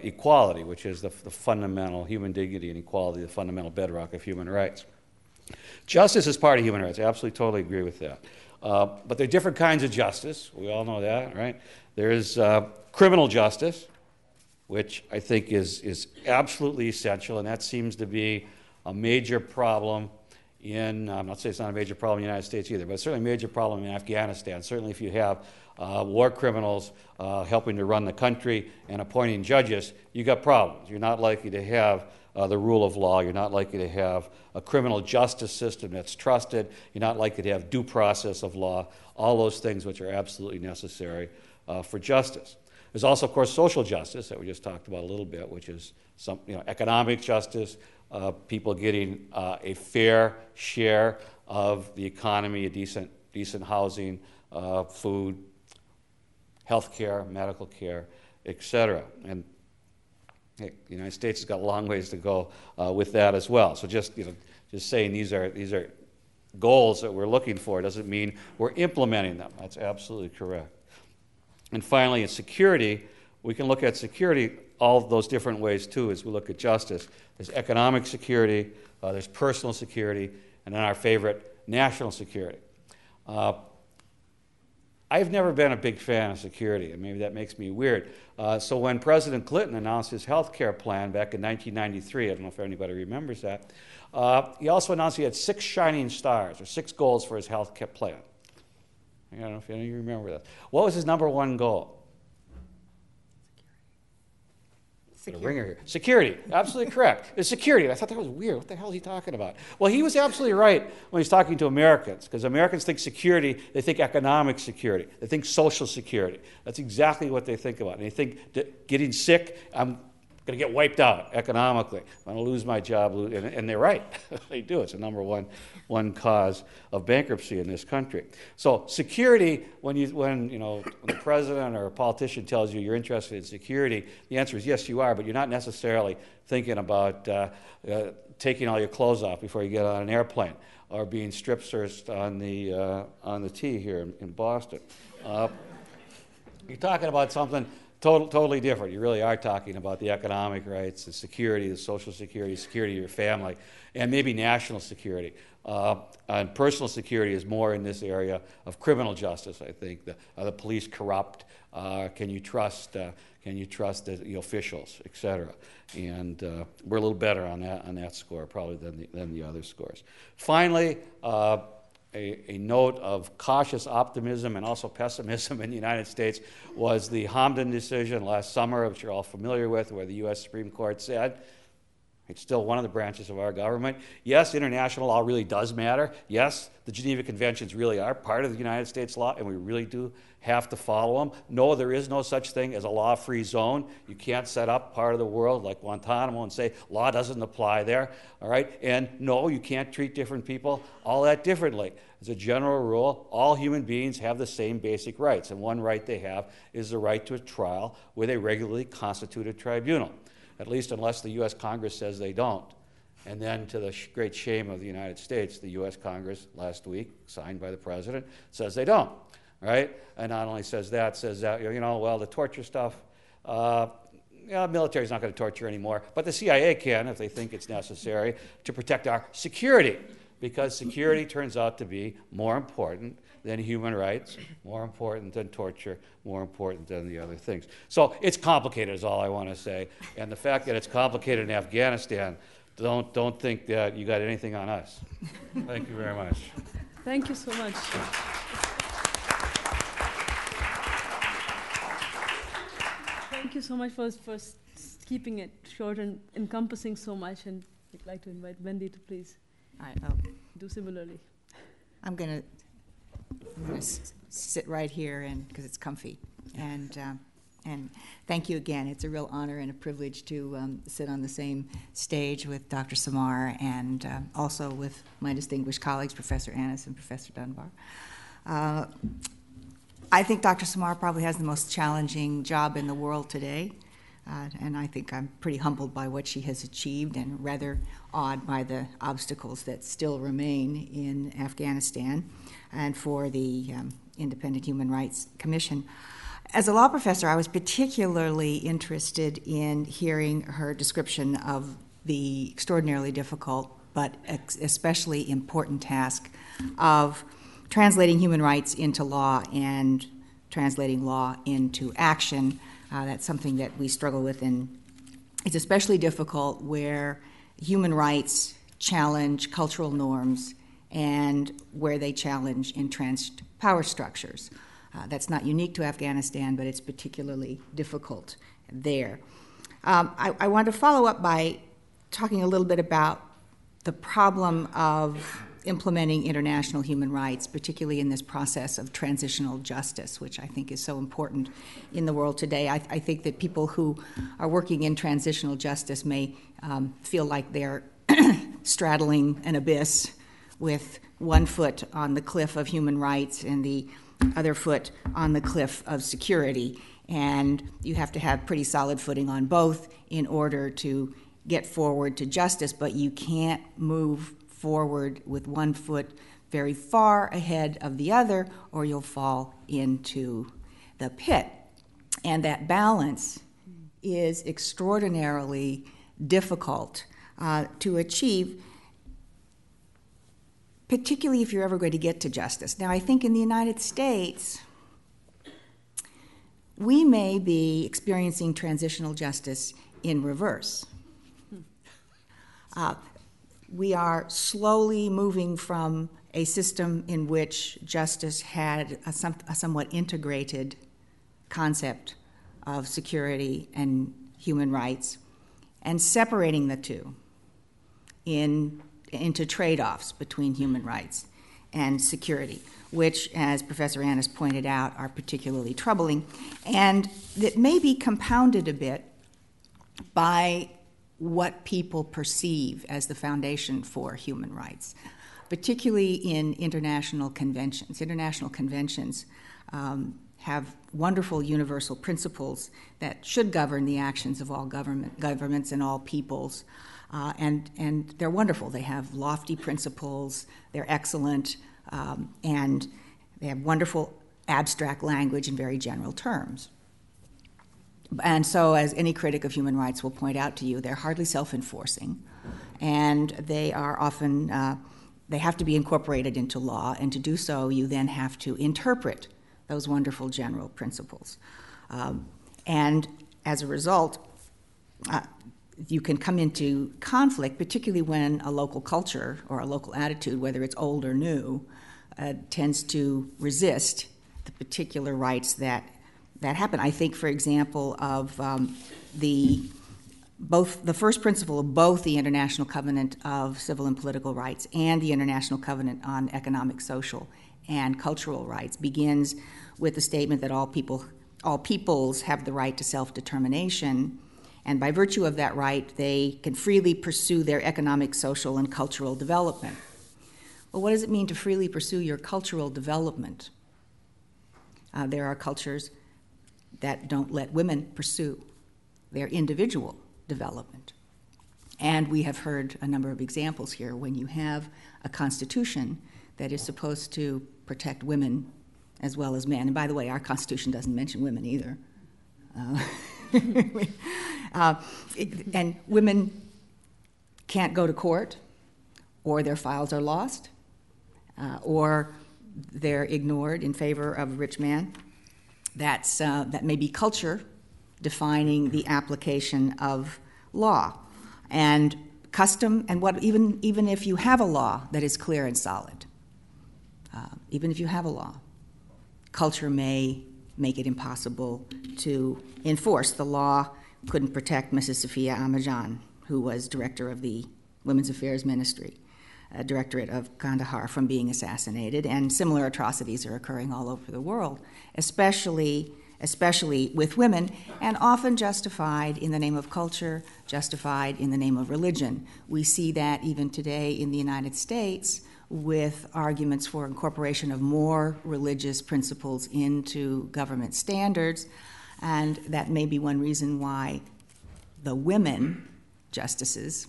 [SPEAKER 4] equality, which is the fundamental human dignity and equality, the fundamental bedrock of human rights. Justice is part of human rights. I absolutely, totally agree with that. But there are different kinds of justice. We all know that, right? There's criminal justice, which I think is absolutely essential, and that seems to be a major problem I'm not saying it's not a major problem in the United States either, but it's certainly a major problem in Afghanistan. Certainly if you have war criminals helping to run the country and appointing judges, you got problems. You're not likely to have the rule of law. You're not likely to have a criminal justice system that's trusted. You're not likely to have due process of law, all those things which are absolutely necessary for justice. There's also, of course, social justice that we just talked about a little bit, which is some economic justice, people getting a fair share of the economy, a decent housing, food, health care, medical care, etc. And the United States has got a long ways to go with that as well. So just saying these are goals that we're looking for doesn't mean we're implementing them. That's absolutely correct. And finally, in security, we can look at security all of those different ways too as we look at justice. There's economic security, there's personal security, and then our favorite, national security. I've never been a big fan of security, and maybe that makes me weird. So when President Clinton announced his health care plan back in 1993, I don't know if anybody remembers that, he also announced he had 6 shining stars, or 6 goals for his health care plan. I don't know if any of you remember that. What was his number one goal? A ringer here. Security, absolutely correct. It's security. I thought that was weird. What the hell is he talking about? Well, he was absolutely right when he's talking to Americans, because Americans think security, they think economic security. They think social security. That's exactly what they think about. And they think that getting sick, I'm going to get wiped out economically. I'm going to lose my job, and they're right. They do. It's the number one cause of bankruptcy in this country. So security, when the president or a politician tells you you're interested in security, the answer is yes, you are, but you're not necessarily thinking about taking all your clothes off before you get on an airplane, or being strip searched on the T here in Boston. You're talking about something totally different. You really are talking about the economic rights, the security, the social security, security of your family, and maybe national security. And personal security is more in this area of criminal justice, I think. Are the police corrupt? Can you trust the officials, et cetera? And we're a little better on that score probably than the other scores. Finally, a note of cautious optimism and also pessimism in the United States was the Hamdan decision last summer, which you're all familiar with, where the U.S. Supreme Court said it's still one of the branches of our government. Yes, international law really does matter. Yes, the Geneva Conventions really are part of the United States law, and we really do have to follow them. No, there is no such thing as a law-free zone. You can't set up part of the world like Guantanamo and say law doesn't apply there, all right? And no, you can't treat different people all that differently. As a general rule, all human beings have the same basic rights, and one right they have is the right to a trial with a regularly constituted tribunal, at least unless the U.S. Congress says they don't. And then, to the great shame of the United States, the U.S. Congress last week, signed by the president, says they don't. Right? And not only says that, well, the torture stuff, military's not going to torture anymore, but the CIA can if they think it's necessary to protect our security, because security turns out to be more important than human rights, more important than torture, more important than the other things. So it's complicated is all I want to say. And the fact that it's complicated in Afghanistan, don't think that you got anything on us. Thank you very much.
[SPEAKER 3] Thank you so much. Thank you so much for keeping it short and encompassing so much. And I'd like to invite Wendy to please do similarly.
[SPEAKER 5] I'm going to sit right here because it's comfy. And thank you again. It's a real honor and a privilege to sit on the same stage with Dr. Samar and also with my distinguished colleagues, Professor Annis and Professor Dunbar. I think Dr. Samar probably has the most challenging job in the world today, and I think I'm pretty humbled by what she has achieved and rather awed by the obstacles that still remain in Afghanistan and for the Independent Human Rights Commission. As a law professor, I was particularly interested in hearing her description of the extraordinarily difficult but especially important task of translating human rights into law and translating law into action. That's something that we struggle with, and it's especially difficult where human rights challenge cultural norms and where they challenge entrenched power structures. That's not unique to Afghanistan, but it's particularly difficult there. I want to follow up by talking a little bit about the problem of implementing international human rights, particularly in this process of transitional justice, which I think is so important in the world today. I think that people who are working in transitional justice may feel like they're straddling an abyss with one foot on the cliff of human rights and the other foot on the cliff of security. And you have to have pretty solid footing on both in order to get forward to justice, but you can't move forward with one foot very far ahead of the other, or you'll fall into the pit. And that balance is extraordinarily difficult to achieve, particularly if you're ever going to get to justice. Now, I think in the United States, we may be experiencing transitional justice in reverse. We are slowly moving from a system in which justice had a somewhat integrated concept of security and human rights and separating the two into trade-offs between human rights and security, which, as Professor Annis pointed out, are particularly troubling, and that may be compounded a bit by what people perceive as the foundation for human rights, particularly in international conventions. International conventions have wonderful universal principles that should govern the actions of all governments and all peoples, and they're wonderful. They have lofty principles, they're excellent, and they have wonderful abstract language in very general terms. And so, as any critic of human rights will point out to you, they're hardly self-enforcing, and they are often, they have to be incorporated into law, and to do so, you then have to interpret those wonderful general principles. And as a result, you can come into conflict, particularly when a local culture or a local attitude, whether it's old or new, tends to resist the particular rights that happen. I think, for example, of the first principle of both the International Covenant of Civil and Political Rights and the International Covenant on Economic, Social, and Cultural Rights begins with the statement that all peoples have the right to self-determination, and by virtue of that right, they can freely pursue their economic, social, and cultural development. Well, what does it mean to freely pursue your cultural development? There are cultures that don't let women pursue their individual development. And we have heard a number of examples here. When you have a constitution that is supposed to protect women as well as men, and by the way, our constitution doesn't mention women either. And women can't go to court, or their files are lost, or they're ignored in favor of a rich man. That may be culture defining the application of law and custom, and what even if you have a law that is clear and solid, even if you have a law, culture may make it impossible to enforce. The law couldn't protect Mrs. Sophia Ahmadjan, who was director of the Women's Affairs Ministry, Directorate of Kandahar, from being assassinated, and similar atrocities are occurring all over the world, especially with women, and often justified in the name of culture, justified in the name of religion. We see that even today in the United States with arguments for incorporation of more religious principles into government standards, and that may be one reason why the women justices,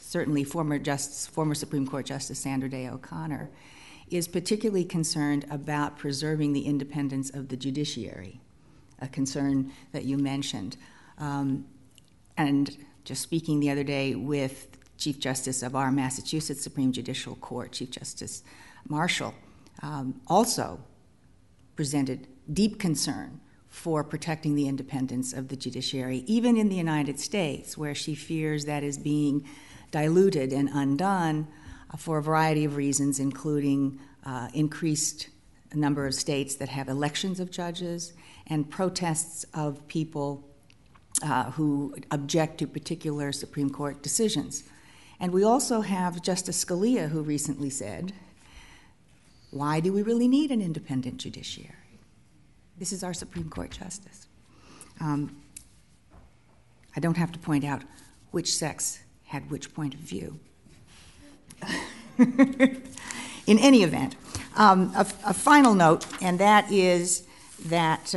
[SPEAKER 5] certainly former Supreme Court Justice Sandra Day O'Connor, is particularly concerned about preserving the independence of the judiciary, a concern that you mentioned. And just speaking the other day with Chief Justice of our Massachusetts Supreme Judicial Court, Chief Justice Marshall, also presented deep concern for protecting the independence of the judiciary, even in the United States, where she fears that is being diluted and undone for a variety of reasons, including increased number of states that have elections of judges and protests of people who object to particular Supreme Court decisions. And we also have Justice Scalia, who recently said, why do we really need an independent judiciary? This is our Supreme Court justice. I don't have to point out which sex had which point of view. In any event, a final note, and that is that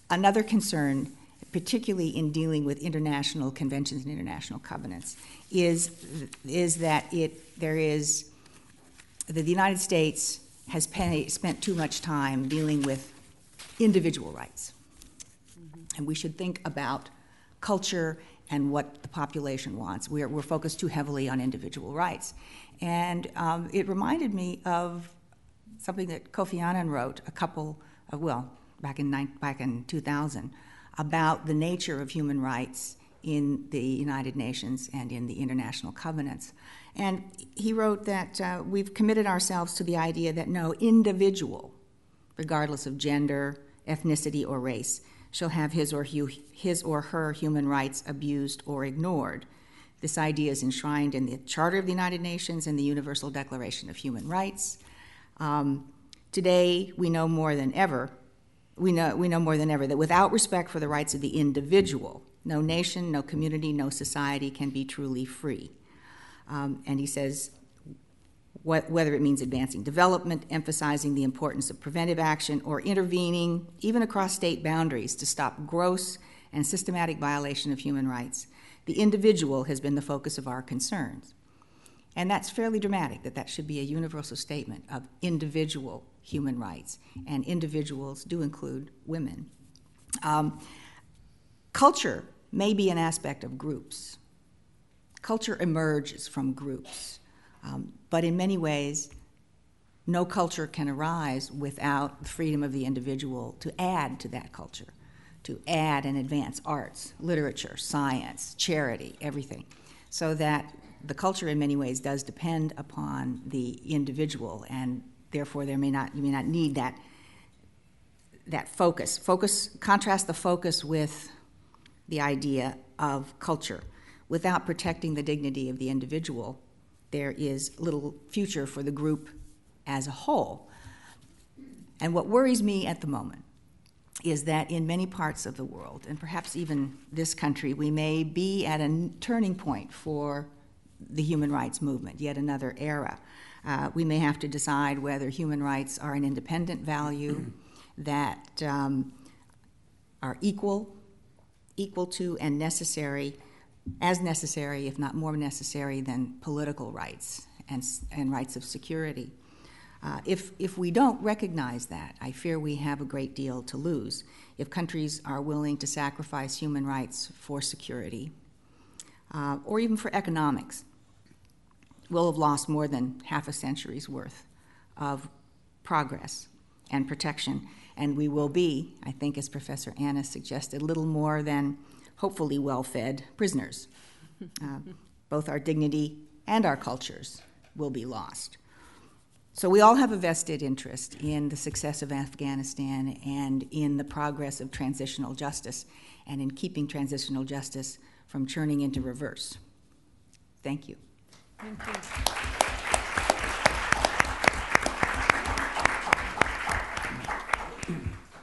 [SPEAKER 5] another concern, particularly in dealing with international conventions and international covenants, is that the United States has spent too much time dealing with individual rights. Mm-hmm. And we should think about culture and what the population wants. We're focused too heavily on individual rights. And it reminded me of something that Kofi Annan wrote back in 2000, about the nature of human rights in the United Nations and in the international covenants. And he wrote that we've committed ourselves to the idea that no individual, regardless of gender, ethnicity, or race, shall have his or her human rights abused or ignored. This idea is enshrined in the Charter of the United Nations and the Universal Declaration of Human Rights. Today, we know more than ever that without respect for the rights of the individual, no nation, no community, no society can be truly free. And he says, whether it means advancing development, emphasizing the importance of preventive action, or intervening, even across state boundaries, to stop gross and systematic violation of human rights, the individual has been the focus of our concerns. And that's fairly dramatic, that should be a universal statement of individual human rights, and individuals do include women. Culture may be an aspect of groups. Culture emerges from groups. But in many ways, no culture can arise without the freedom of the individual to add to that culture, to add and advance arts, literature, science, charity, everything. So that the culture in many ways does depend upon the individual, and therefore you may not need that focus. Contrast the focus with the idea of culture. Without protecting the dignity of the individual, there is little future for the group as a whole. And what worries me at the moment is that in many parts of the world, and perhaps even this country, we may be at a turning point for the human rights movement, yet another era. We may have to decide whether human rights are an independent value that are equal to and necessary, as necessary, if not more necessary, than political rights and rights of security. If we don't recognize that, I fear we have a great deal to lose. If countries are willing to sacrifice human rights for security, or even for economics, we'll have lost more than half a century's worth of progress and protection, and we will be, I think, as Professor Anna suggested, little more than hopefully well-fed prisoners. Both our dignity and our cultures will be lost. So we all have a vested interest in the success of Afghanistan and in the progress of transitional justice, and in keeping transitional justice from churning into reverse. Thank you.
[SPEAKER 3] Thank you.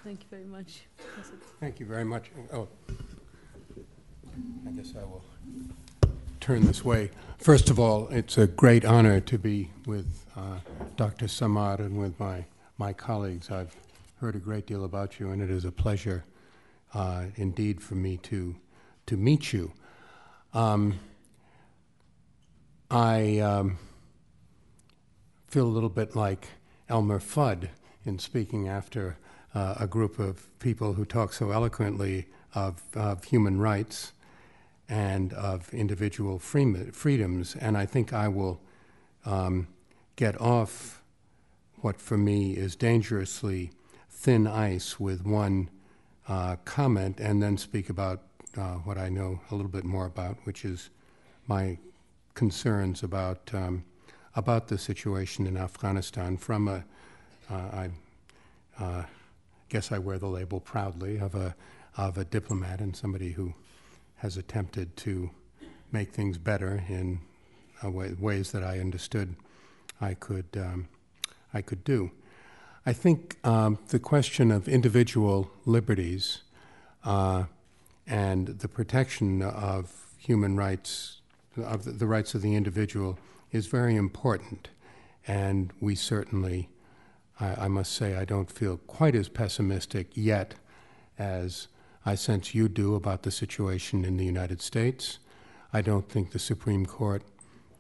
[SPEAKER 3] Thank you very much.
[SPEAKER 6] Thank you very much. Oh, I guess I will turn this way. First of all, it's a great honor to be with Dr. Samar and with my colleagues. I've heard a great deal about you, and it is a pleasure indeed for me to meet you. I feel a little bit like Elmer Fudd in speaking after a group of people who talk so eloquently of human rights and of individual freedoms, and I think I will get off what for me is dangerously thin ice with one comment, and then speak about what I know a little bit more about, which is my concerns about the situation in Afghanistan from I guess I wear the label proudly of a diplomat and somebody who has attempted to make things better in ways that I understood I could do. I think the question of individual liberties and the protection of human rights, of the rights of the individual, is very important. And we certainly, I must say, I don't feel quite as pessimistic yet as I sense you do about the situation in the United States. I don't think the Supreme Court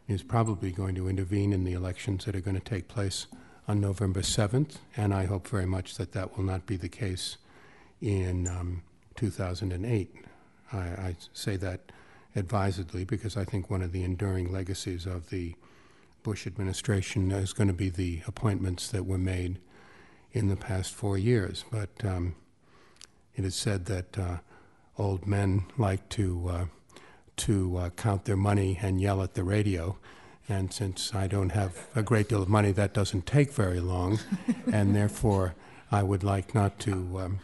[SPEAKER 6] is probably going to intervene in the elections that are going to take place on November 7th, and I hope very much that that will not be the case in 2008. I say that advisedly because I think one of the enduring legacies of the Bush administration is going to be the appointments that were made in the past 4 years. But it is said that old men like to count their money and yell at the radio. And since I don't have a great deal of money, that doesn't take very long. And therefore, I would like not to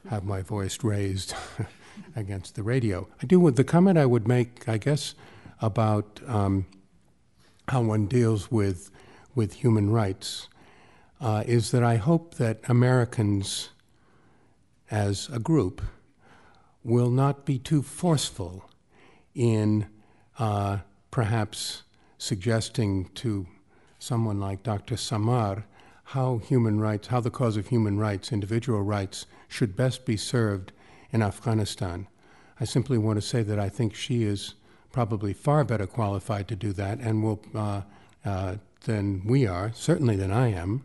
[SPEAKER 6] have my voice raised against the radio. The comment I would make, I guess, about how one deals with human rights is that I hope that Americans as a group will not be too forceful in perhaps suggesting to someone like Dr. Samar how the cause of human rights, individual rights, should best be served in Afghanistan. I simply want to say that I think she is probably far better qualified to do that and will than we are, certainly than I am,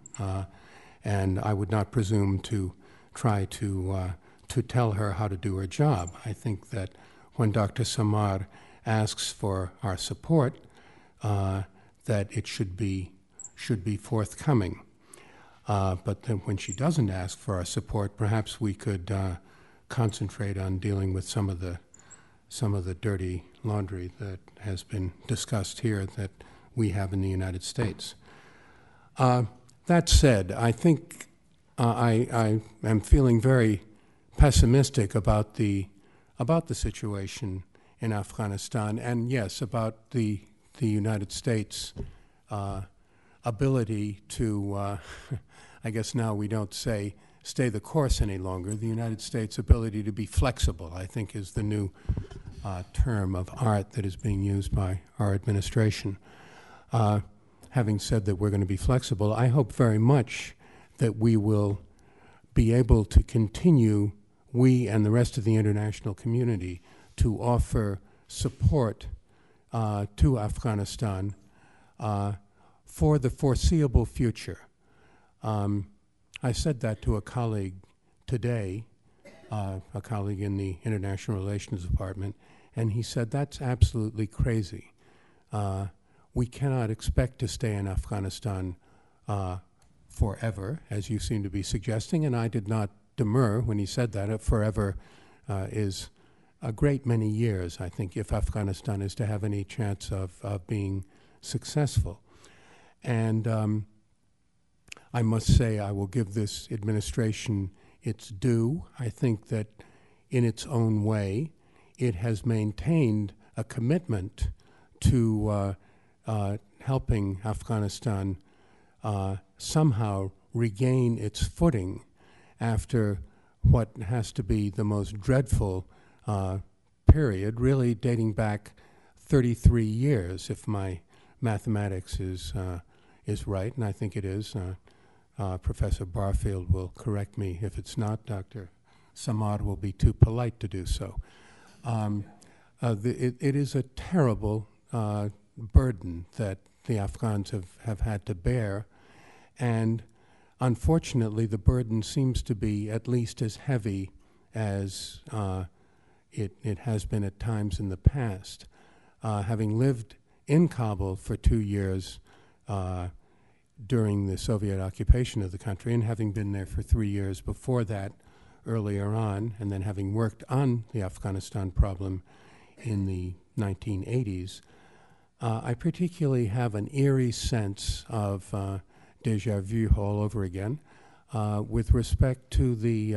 [SPEAKER 6] and I would not presume to try to tell her how to do her job. I think that when Dr. Samar asks for our support, that it should be forthcoming. But then when she doesn't ask for our support, perhaps we could concentrate on dealing with some of the dirty laundry that has been discussed here that we have in the United States. That said, I think I am feeling very pessimistic about the situation in Afghanistan, and yes, about the United States' ability to, I guess now we don't say stay the course any longer. The United States' ability to be flexible, I think, is the new term of art that is being used by our administration. Having said that we're going to be flexible, I hope very much that we will be able to continue, we and the rest of the international community, to offer support to Afghanistan for the foreseeable future. I said that to a colleague today, a colleague in the International Relations Department, and he said, that's absolutely crazy. We cannot expect to stay in Afghanistan forever, as you seem to be suggesting, and I did not demur when he said that. Forever is a great many years, I think, if Afghanistan is to have any chance of being successful. And I must say I will give this administration its due. I think that in its own way, it has maintained a commitment to helping Afghanistan somehow regain its footing after what has to be the most dreadful period, really dating back 33 years, if my mathematics is right, and I think it is. Professor Barfield will correct me if it's not. Dr. Samar will be too polite to do so. It is a terrible burden that the Afghans have had to bear, and unfortunately the burden seems to be at least as heavy as it has been at times in the past. Having lived in Kabul for 2 years during the Soviet occupation of the country, and having been there for 3 years before that earlier on, and then having worked on the Afghanistan problem in the 1980s, I particularly have an eerie sense of déjà vu all over again with respect to the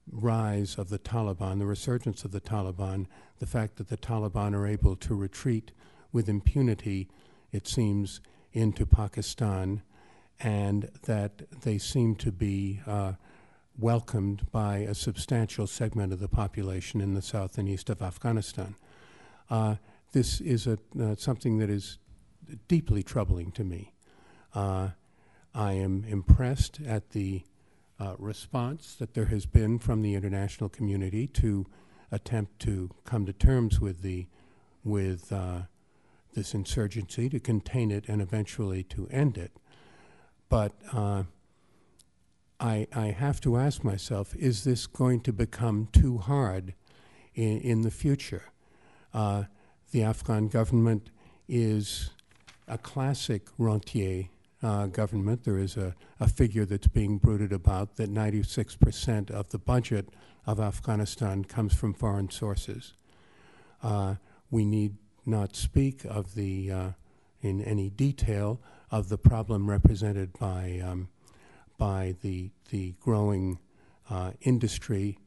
[SPEAKER 6] rise of the Taliban, the resurgence of the Taliban, the fact that the Taliban are able to retreat with impunity, it seems, into Pakistan, and that they seem to be welcomed by a substantial segment of the population in the south and east of Afghanistan. This is something that is deeply troubling to me. I am impressed at the response that there has been from the international community to attempt to come to terms with this insurgency, to contain it, and eventually to end it. But I have to ask myself, is this going to become too hard in the future? The Afghan government is a classic rentier government. There is a figure that's being bruited about that 96% of the budget of Afghanistan comes from foreign sources. We need not speak of in any detail of the problem represented by by the growing industry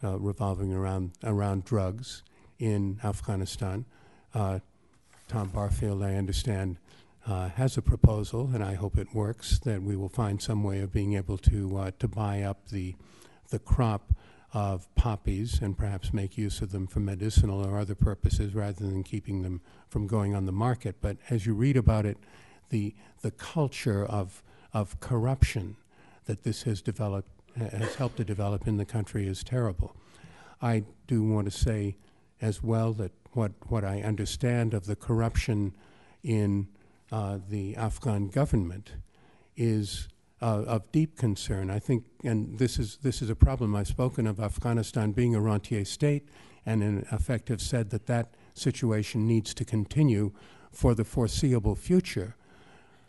[SPEAKER 6] revolving around drugs in Afghanistan. Tom Barfield, I understand, has a proposal, and I hope it works, that we will find some way of being able to buy up the crop of poppies and perhaps make use of them for medicinal or other purposes rather than keeping them from going on the market. But as you read about it, the culture of corruption that this has helped to develop in the country is terrible. I do want to say as well that what I understand of the corruption in the Afghan government is of deep concern. I think, and this is a problem. I've spoken of Afghanistan being a rentier state, and in effect have said that situation needs to continue for the foreseeable future.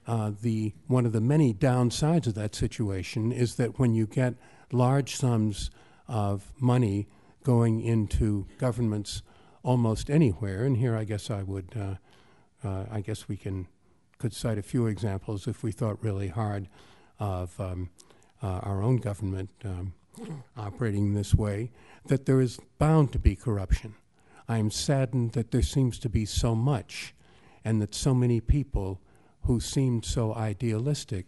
[SPEAKER 6] One of the many downsides of that situation is that when you get large sums of money going into governments almost anywhere, and here I guess I guess we could cite a few examples if we thought really hard of our own government operating this way, that there is bound to be corruption. I am saddened that there seems to be so much, and that so many people who seemed so idealistic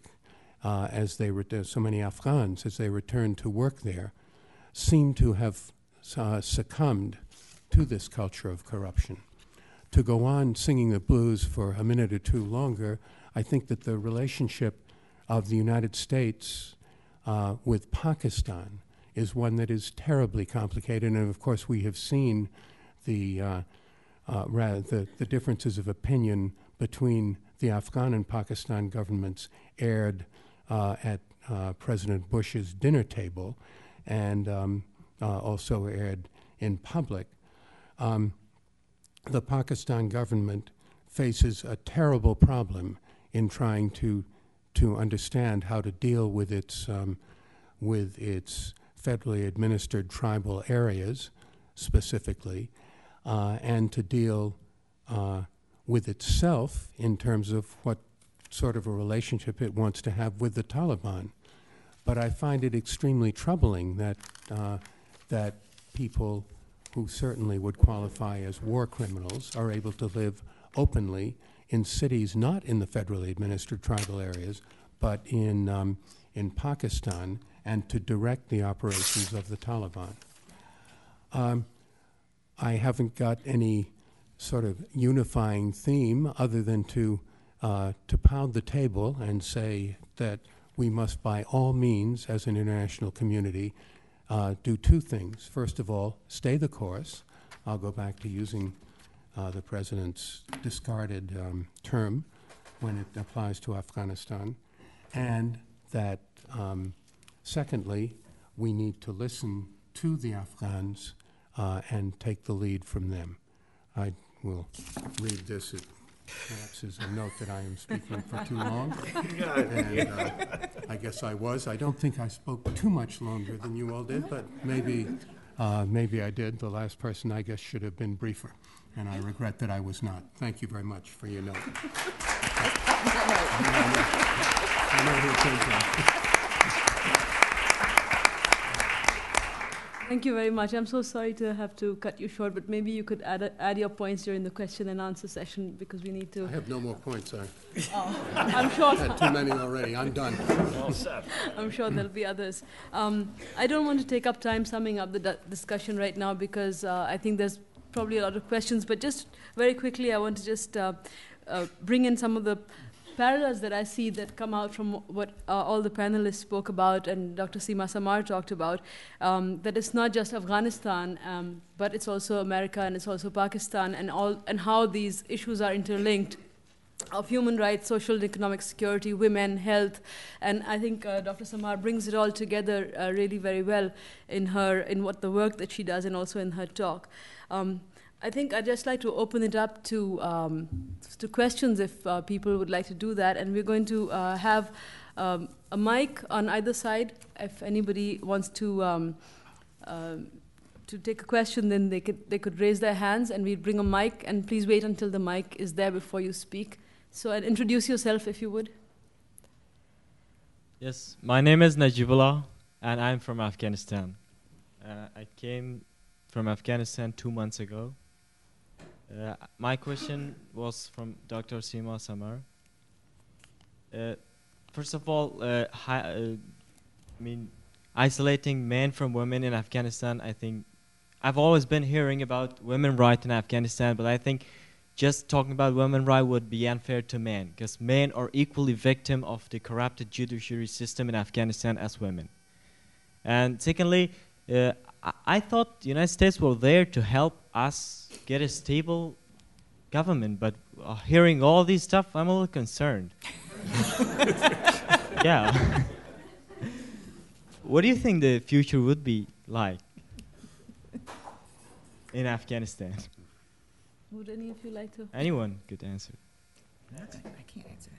[SPEAKER 6] so many Afghans as they returned to work there, seem to have succumbed to this culture of corruption. To go on singing the blues for a minute or two longer, I think that the relationship of the United States with Pakistan is one that is terribly complicated, and of course we have seen the differences of opinion between the Afghan and Pakistan governments aired at President Bush's dinner table, and also aired in public. The Pakistan government faces a terrible problem in trying to understand how to deal with its federally administered tribal areas specifically, and to deal with itself in terms of what sort of a relationship it wants to have with the Taliban. But I find it extremely troubling that people who certainly would qualify as war criminals are able to live openly in cities not in the federally administered tribal areas, but in Pakistan, and to direct the operations of the Taliban. I haven't got any sort of unifying theme other than to pound the table and say that we must by all means, as an international community, do two things. First of all, stay the course. I'll go back to using the President's discarded term when it applies to Afghanistan. And that, secondly, we need to listen to the Afghans and take the lead from them. I will read this. It perhaps is a note that I am speaking for too long. And I guess I was. I don't think I spoke too much longer than you all did, but maybe I did. The last person, I guess, should have been briefer, and I regret that I was not. Thank you very much for your note. I know who it came from.
[SPEAKER 3] Thank you very much. I'm so sorry to have to cut you short, but maybe you could add your points during the question and answer session, because we need to...
[SPEAKER 6] I have no more points.
[SPEAKER 3] I'm sure...
[SPEAKER 6] I've had too many already. I'm done.
[SPEAKER 3] I'm sure there'll be others. I don't want to take up time summing up the discussion right now, because I think there's probably a lot of questions, but just very quickly I want to just bring in some of the parallels that I see that come out from what all the panelists spoke about and Dr. Sima Samar talked about, that it's not just Afghanistan, but it's also America and it's also Pakistan, and how these issues are interlinked, of human rights, social and economic security, women, health, and I think Dr. Samar brings it all together really very well in what the work that she does and also in her talk. I think I'd just like to open it up to questions if people would like to do that. And we're going to have a mic on either side. If anybody wants to take a question, then they could raise their hands and we'd bring a mic. And please wait until the mic is there before you speak. So introduce yourself if you would.
[SPEAKER 7] Yes, my name is Najibullah, and I'm from Afghanistan. I came from Afghanistan 2 months ago. My question was from Dr. Sima Samar. First of all, isolating men from women in Afghanistan, I think I've always been hearing about women's rights in Afghanistan, but I think just talking about women's rights would be unfair to men, because men are equally victim of the corrupted judiciary system in Afghanistan as women. And secondly, I thought the United States were there to help us get a stable government, but hearing all these stuff, I'm a little concerned. Yeah. What do you think the future would be like in Afghanistan?
[SPEAKER 3] Would any of you like to?
[SPEAKER 7] Anyone could answer.
[SPEAKER 5] I can't answer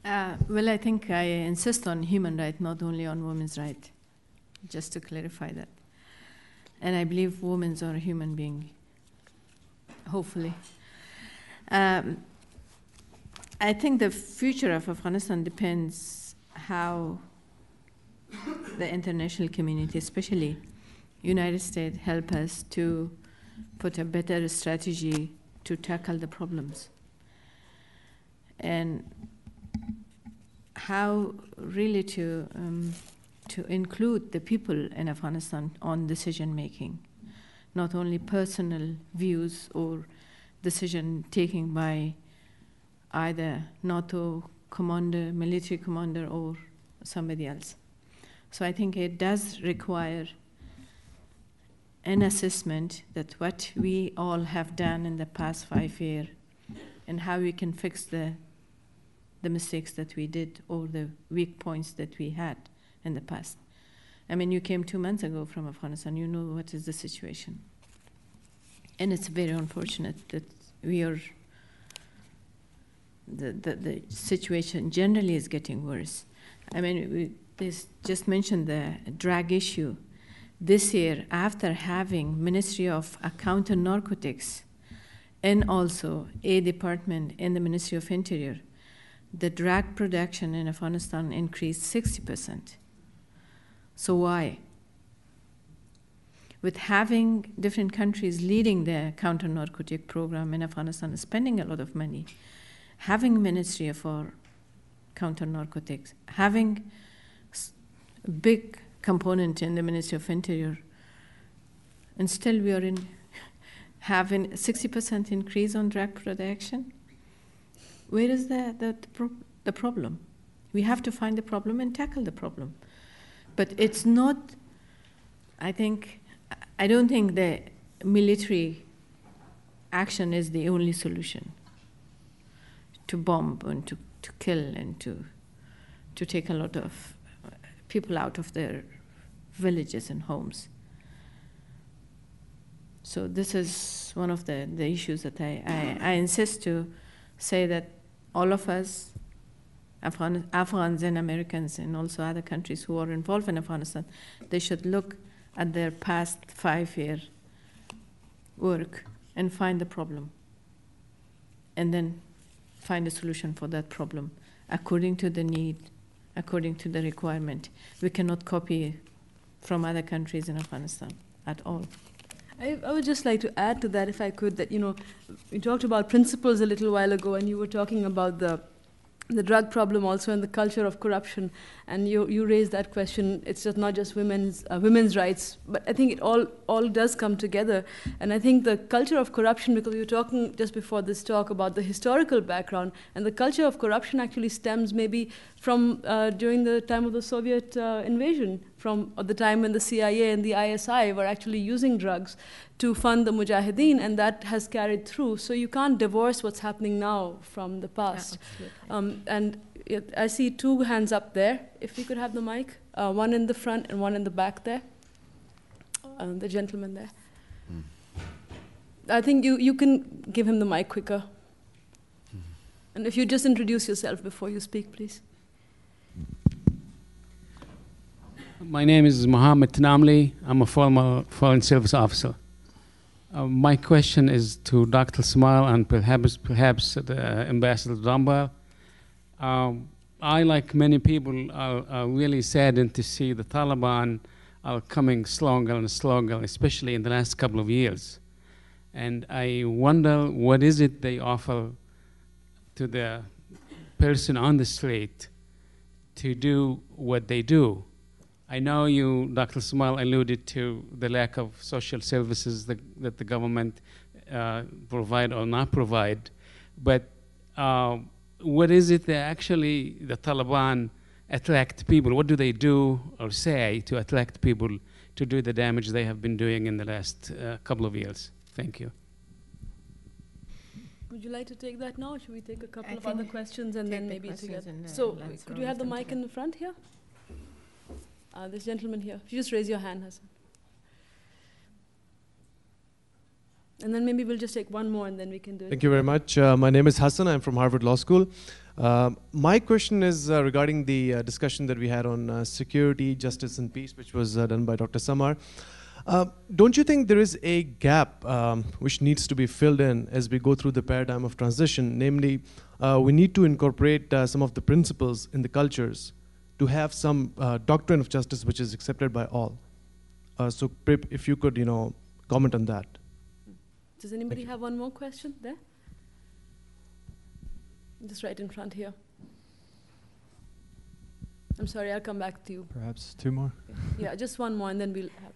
[SPEAKER 5] that.
[SPEAKER 2] Well, I think I insist on human rights, not only on women's rights, just to clarify that. And I believe women are a human being, hopefully. I think the future of Afghanistan depends how the international community, especially United States, help us to put a better strategy to tackle the problems. And how really to include the people in Afghanistan on decision making, not only personal views or decision taking by either NATO commander, military commander, or somebody else. So I think it does require an assessment that what we all have done in the past 5 years and how we can fix the mistakes that we did or the weak points that we had in the past. I mean, you came 2 months ago from Afghanistan, you know what is the situation. And it's very unfortunate that we are, the situation generally is getting worse. I mean, they just mentioned the drug issue. This year, after having Ministry of Counter Narcotics and also a department in the Ministry of Interior, the drug production in Afghanistan increased 60%. So why? With having different countries leading the counter-narcotic program in Afghanistan, spending a lot of money, having Ministry for Counter-Narcotics, having a big component in the Ministry of Interior, and still we are having 60% increase on drug production. Where is the problem? We have to find the problem and tackle the problem. But it's not, I don't think the military action is the only solution to bomb and to kill and to take a lot of people out of their villages and homes. So this is one of the issues that I insist to say that all of us, Afghans and Americans and also other countries who are involved in Afghanistan, they should look at their past 5-year work and find the problem and then find a solution for that problem according to the need, according to the requirement. We cannot copy from other countries in Afghanistan at all.
[SPEAKER 3] I would just like to add to that, if I could, that, we talked about principles a little while ago, and you were talking about the drug problem also and the culture of corruption, and you raised that question. It's just not just women's rights, but I think it all does come together. And I think the culture of corruption, because we were talking just before this talk about the historical background, and the culture of corruption actually stems maybe from during the time of the Soviet invasion, from the time when the CIA and the ISI were actually using drugs to fund the Mujahideen, and that has carried through. So you can't divorce what's happening now from the past. And I see 2 hands up there. If we could have the mic, one in the front and one in the back there. The gentleman there. I think you can give him the mic quicker. And if you just introduce yourself before you speak, please.
[SPEAKER 8] My name is Mohammed Tanamli. I'm a former Foreign Service officer. My question is to Dr. Samar and perhaps the Ambassador Dunbar. I, like many people, are really saddened to see the Taliban are coming stronger and stronger, especially in the last couple of years. And I wonder, what is it they offer to the person on the street to do what they do? I know you, Dr. Samar, alluded to the lack of social services that the government provide or not provide, but what is it that actually the Taliban attract people? What do they do or say to attract people to do the damage they have been doing in the last couple of years? Thank you.
[SPEAKER 3] Would you like to take that now, or should we take a couple of other questions and then maybe together? So, could you have the mic in the front here? This gentleman here. If you just raise your hand, Hassan. And then maybe we'll just take one more and then we can do it.
[SPEAKER 9] Thank you very much. My name is Hassan. I'm from Harvard Law School. My question is regarding the discussion that we had on security, justice, and peace, which was done by Dr. Samar. Don't you think there is a gap which needs to be filled in as we go through the paradigm of transition? Namely, we need to incorporate some of the principles in the cultures to have some doctrine of justice which is accepted by all. So, Prip, if you could, comment on that.
[SPEAKER 3] Does anybody have one more question there? Just right in front here. I'm sorry, I'll come back to you.
[SPEAKER 10] Perhaps two more?
[SPEAKER 3] Yeah, just one more and then we'll have.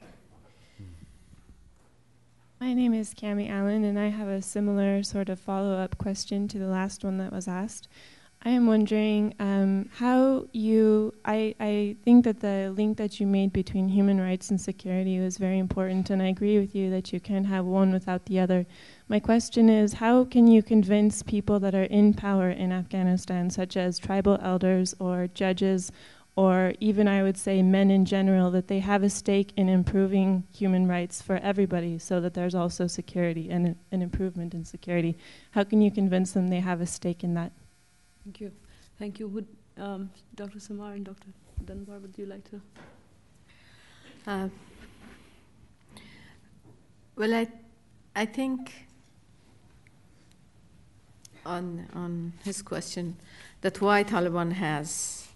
[SPEAKER 11] My name is Cami Allen, and I have a similar sort of follow-up question to the last one that was asked. I am wondering how I think that the link that you made between human rights and security was very important, and I agree with you that you can't have one without the other. My question is, how can you convince people that are in power in Afghanistan, such as tribal elders or judges, or even I would say men in general, that they have a stake in improving human rights for everybody so that there's also security and an improvement in security? How can you convince them they have a stake in that?
[SPEAKER 3] Thank you. Thank you. Would Dr. Samar and Dr. Dunbar, would you like to?
[SPEAKER 2] Well, I think on his question that why Taliban has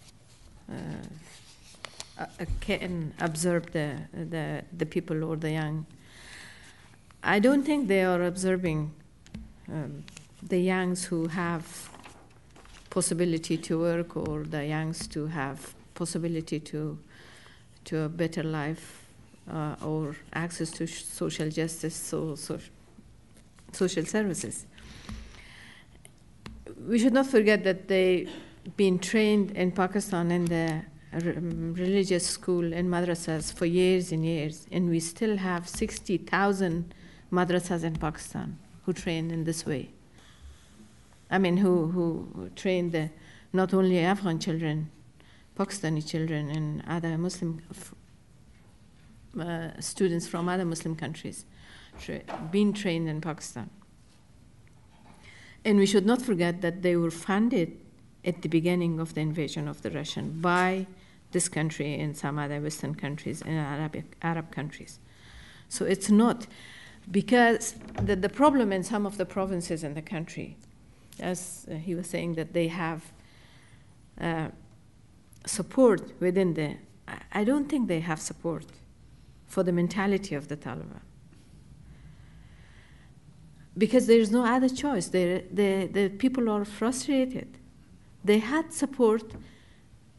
[SPEAKER 2] can observe the people or the young. I don't think they are observing the youngs who have possibility to work or the youngs to have possibility to a better life or access to social justice, social services. We should not forget that they've been trained in Pakistan in the religious school and madrasas for years and years, and we still have 60,000 madrasas in Pakistan who train in this way. I mean, who train not only Afghan children, Pakistani children, and other Muslim students from other Muslim countries being trained in Pakistan. And we should not forget that they were funded at the beginning of the invasion of the Russian by this country and some other Western countries and Arab countries. So it's not, because the problem in some of the provinces in the country, as he was saying, that they have support within I don't think they have support for the mentality of the Taliban. Because there is no other choice. The people are frustrated. They had support.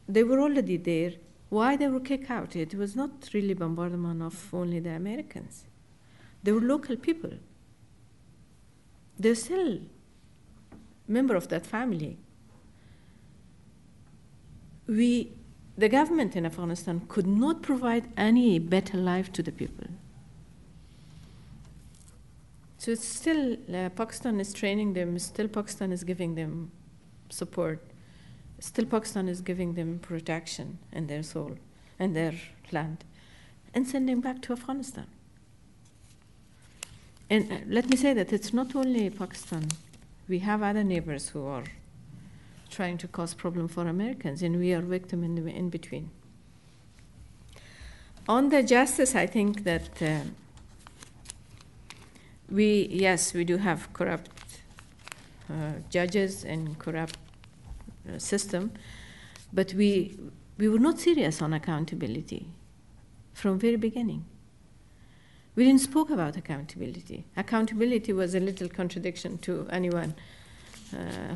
[SPEAKER 2] They were already there. Why they were kicked out? It was not really bombardment of only the Americans. They were local people. They're still member of that family. The government in Afghanistan could not provide any better life to the people. So it's still, Pakistan is training them, still Pakistan is giving them support, still Pakistan is giving them protection in their soul and their land, and sending back to Afghanistan. And let me say that it's not only Pakistan. We have other neighbors who are trying to cause problem for Americans, and we are victim in between. On the justice, I think that we do have corrupt judges and corrupt system, But we were not serious on accountability from very beginning. We didn't spoke about accountability. Accountability was a little contradiction to anyone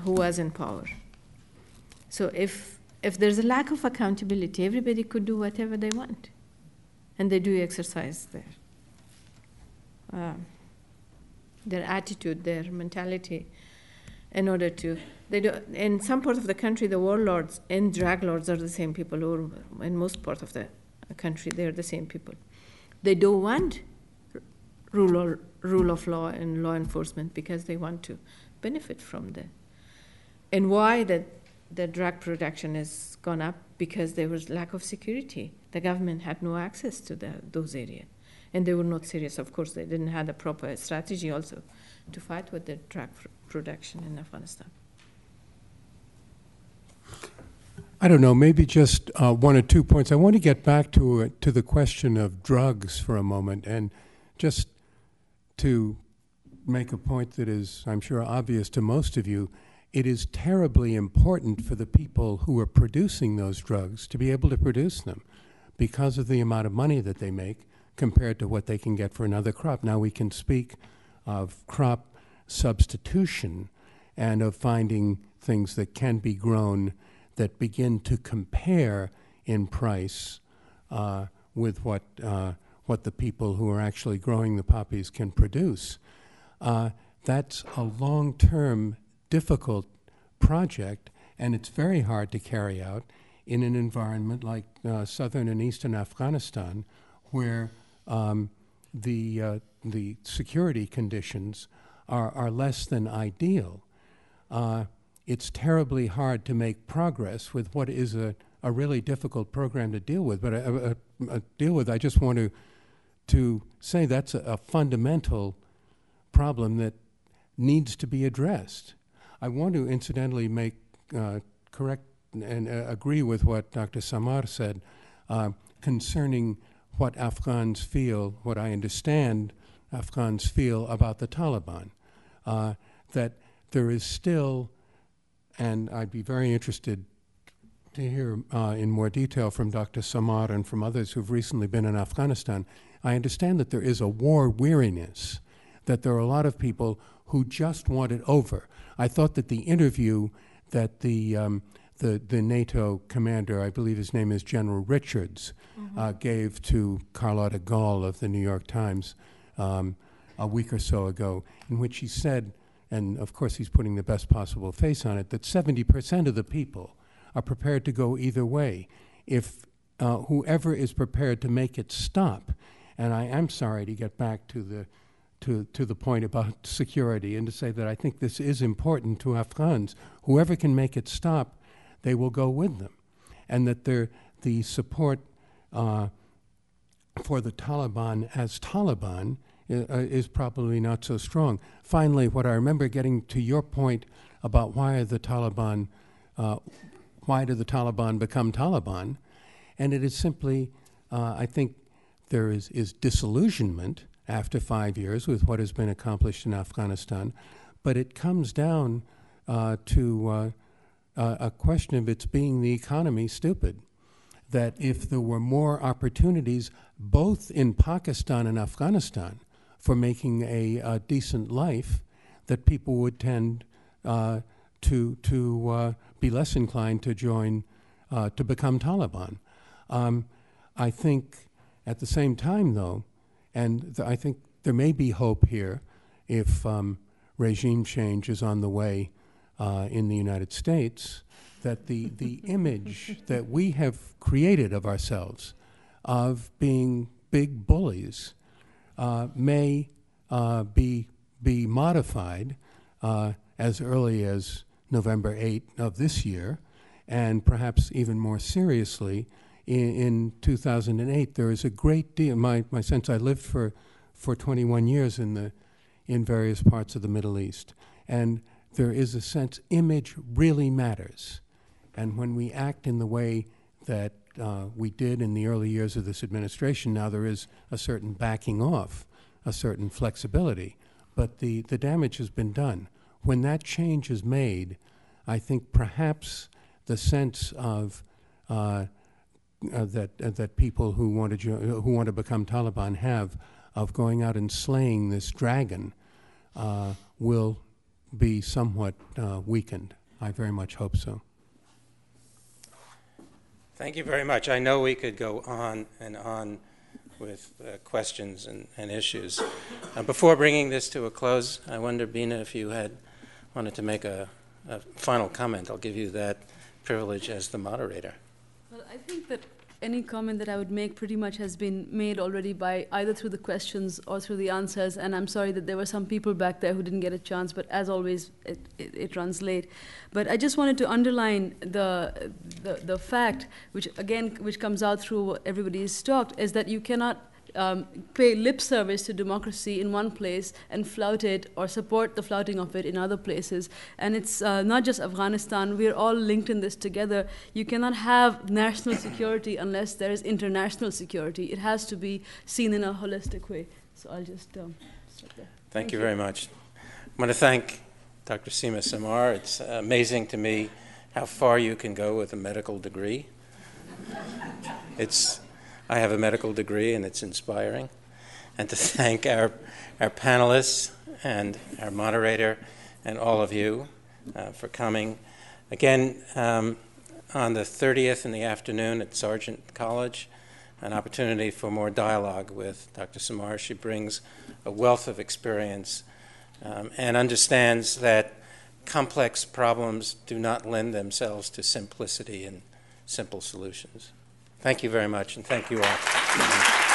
[SPEAKER 2] who was in power. So if there's a lack of accountability, everybody could do whatever they want. And they do exercise their attitude, their mentality, in order to, in some part of the country, the warlords and drug lords are the same people, or in most part of the country, they're the same people. They don't want rule of law and law enforcement because they want to benefit from the. And why the drug production has gone up? Because there was lack of security. The government had no access to those areas. And they were not serious. Of course, they didn't have a proper strategy also to fight with the drug production in Afghanistan.
[SPEAKER 6] I don't know, maybe just 1 or 2 points. I want to get back to the question of drugs for a moment, and just to make a point that is, I'm sure, obvious to most of you. It is terribly important for the people who are producing those drugs to be able to produce them because of the amount of money that they make compared to what they can get for another crop. Now we can speak of crop substitution and of finding things that can be grown that begin to compare in price with what the people who are actually growing the poppies can produce. That's a long-term, difficult project, and it's very hard to carry out in an environment like southern and eastern Afghanistan, where the security conditions are less than ideal. It's terribly hard to make progress with what is a really difficult program to deal with. But I just want to say that's a fundamental problem that needs to be addressed. I want to incidentally make correct and agree with what Dr. Samar said concerning what Afghans feel, what I understand Afghans feel about the Taliban. That there is still, and I'd be very interested to hear in more detail from Dr. Samar and from others who've recently been in Afghanistan, I understand that there is a war weariness, that there are a lot of people who just want it over. I thought that the interview that the NATO commander, I believe his name is General Richards, gave to Carlotta Gall of the New York Times a week or so ago, in which he said, and of course he's putting the best possible face on it, that 70% of the people are prepared to go either way. If whoever is prepared to make it stop, and I am sorry to get back to the point about security and to say that I think this is important to Afghans. Whoever can make it stop, they will go with them. And that the support for the Taliban as Taliban is probably not so strong. Finally, what I remember getting to your point about why did the Taliban become Taliban, and it is simply, I think there is disillusionment after 5 years with what has been accomplished in Afghanistan, but it comes down to a question of its being the economy stupid. That if there were more opportunities both in Pakistan and Afghanistan for making a decent life, that people would tend to be less inclined to join, to become Taliban. I think at the same time, though, and I think there may be hope here if regime change is on the way in the United States, that the image that we have created of ourselves of being big bullies may be modified as early as November 8 of this year, and perhaps even more seriously in 2008. There is a great deal, my sense, I lived for 21 years in various parts of the Middle East, and there is a sense image really matters. And when we act in the way that we did in the early years of this administration, now there is a certain backing off, a certain flexibility, but the damage has been done. When that change is made, I think perhaps the sense of that people who want to become Taliban have of going out and slaying this dragon will be somewhat weakened. I very much hope so.
[SPEAKER 1] Thank you very much. I know we could go on and on with questions and issues. Before bringing this to a close, I wonder, Bina, if you had wanted to make a final comment. I'll give you that privilege as the moderator.
[SPEAKER 3] Well, I think that any comment that I would make pretty much has been made already by either through the questions or through the answers, and I'm sorry that there were some people back there who didn't get a chance, but as always, it runs late. But I just wanted to underline the fact, which comes out through what everybody has talked, is that you cannot pay lip service to democracy in one place and flout it or support the flouting of it in other places. And it's not just Afghanistan. We're all linked in this together. You cannot have national security unless there is international security. It has to be seen in a holistic way. So I'll just stop there.
[SPEAKER 1] Thank you very much. I want to thank Dr. Sima Samar. It's amazing to me how far you can go with a medical degree. I have a medical degree, and it's inspiring. And to thank our panelists and our moderator and all of you for coming. Again, on the 30th in the afternoon at Sargent College, an opportunity for more dialogue with Dr. Samar. She brings a wealth of experience and understands that complex problems do not lend themselves to simplicity and simple solutions. Thank you very much, and thank you all.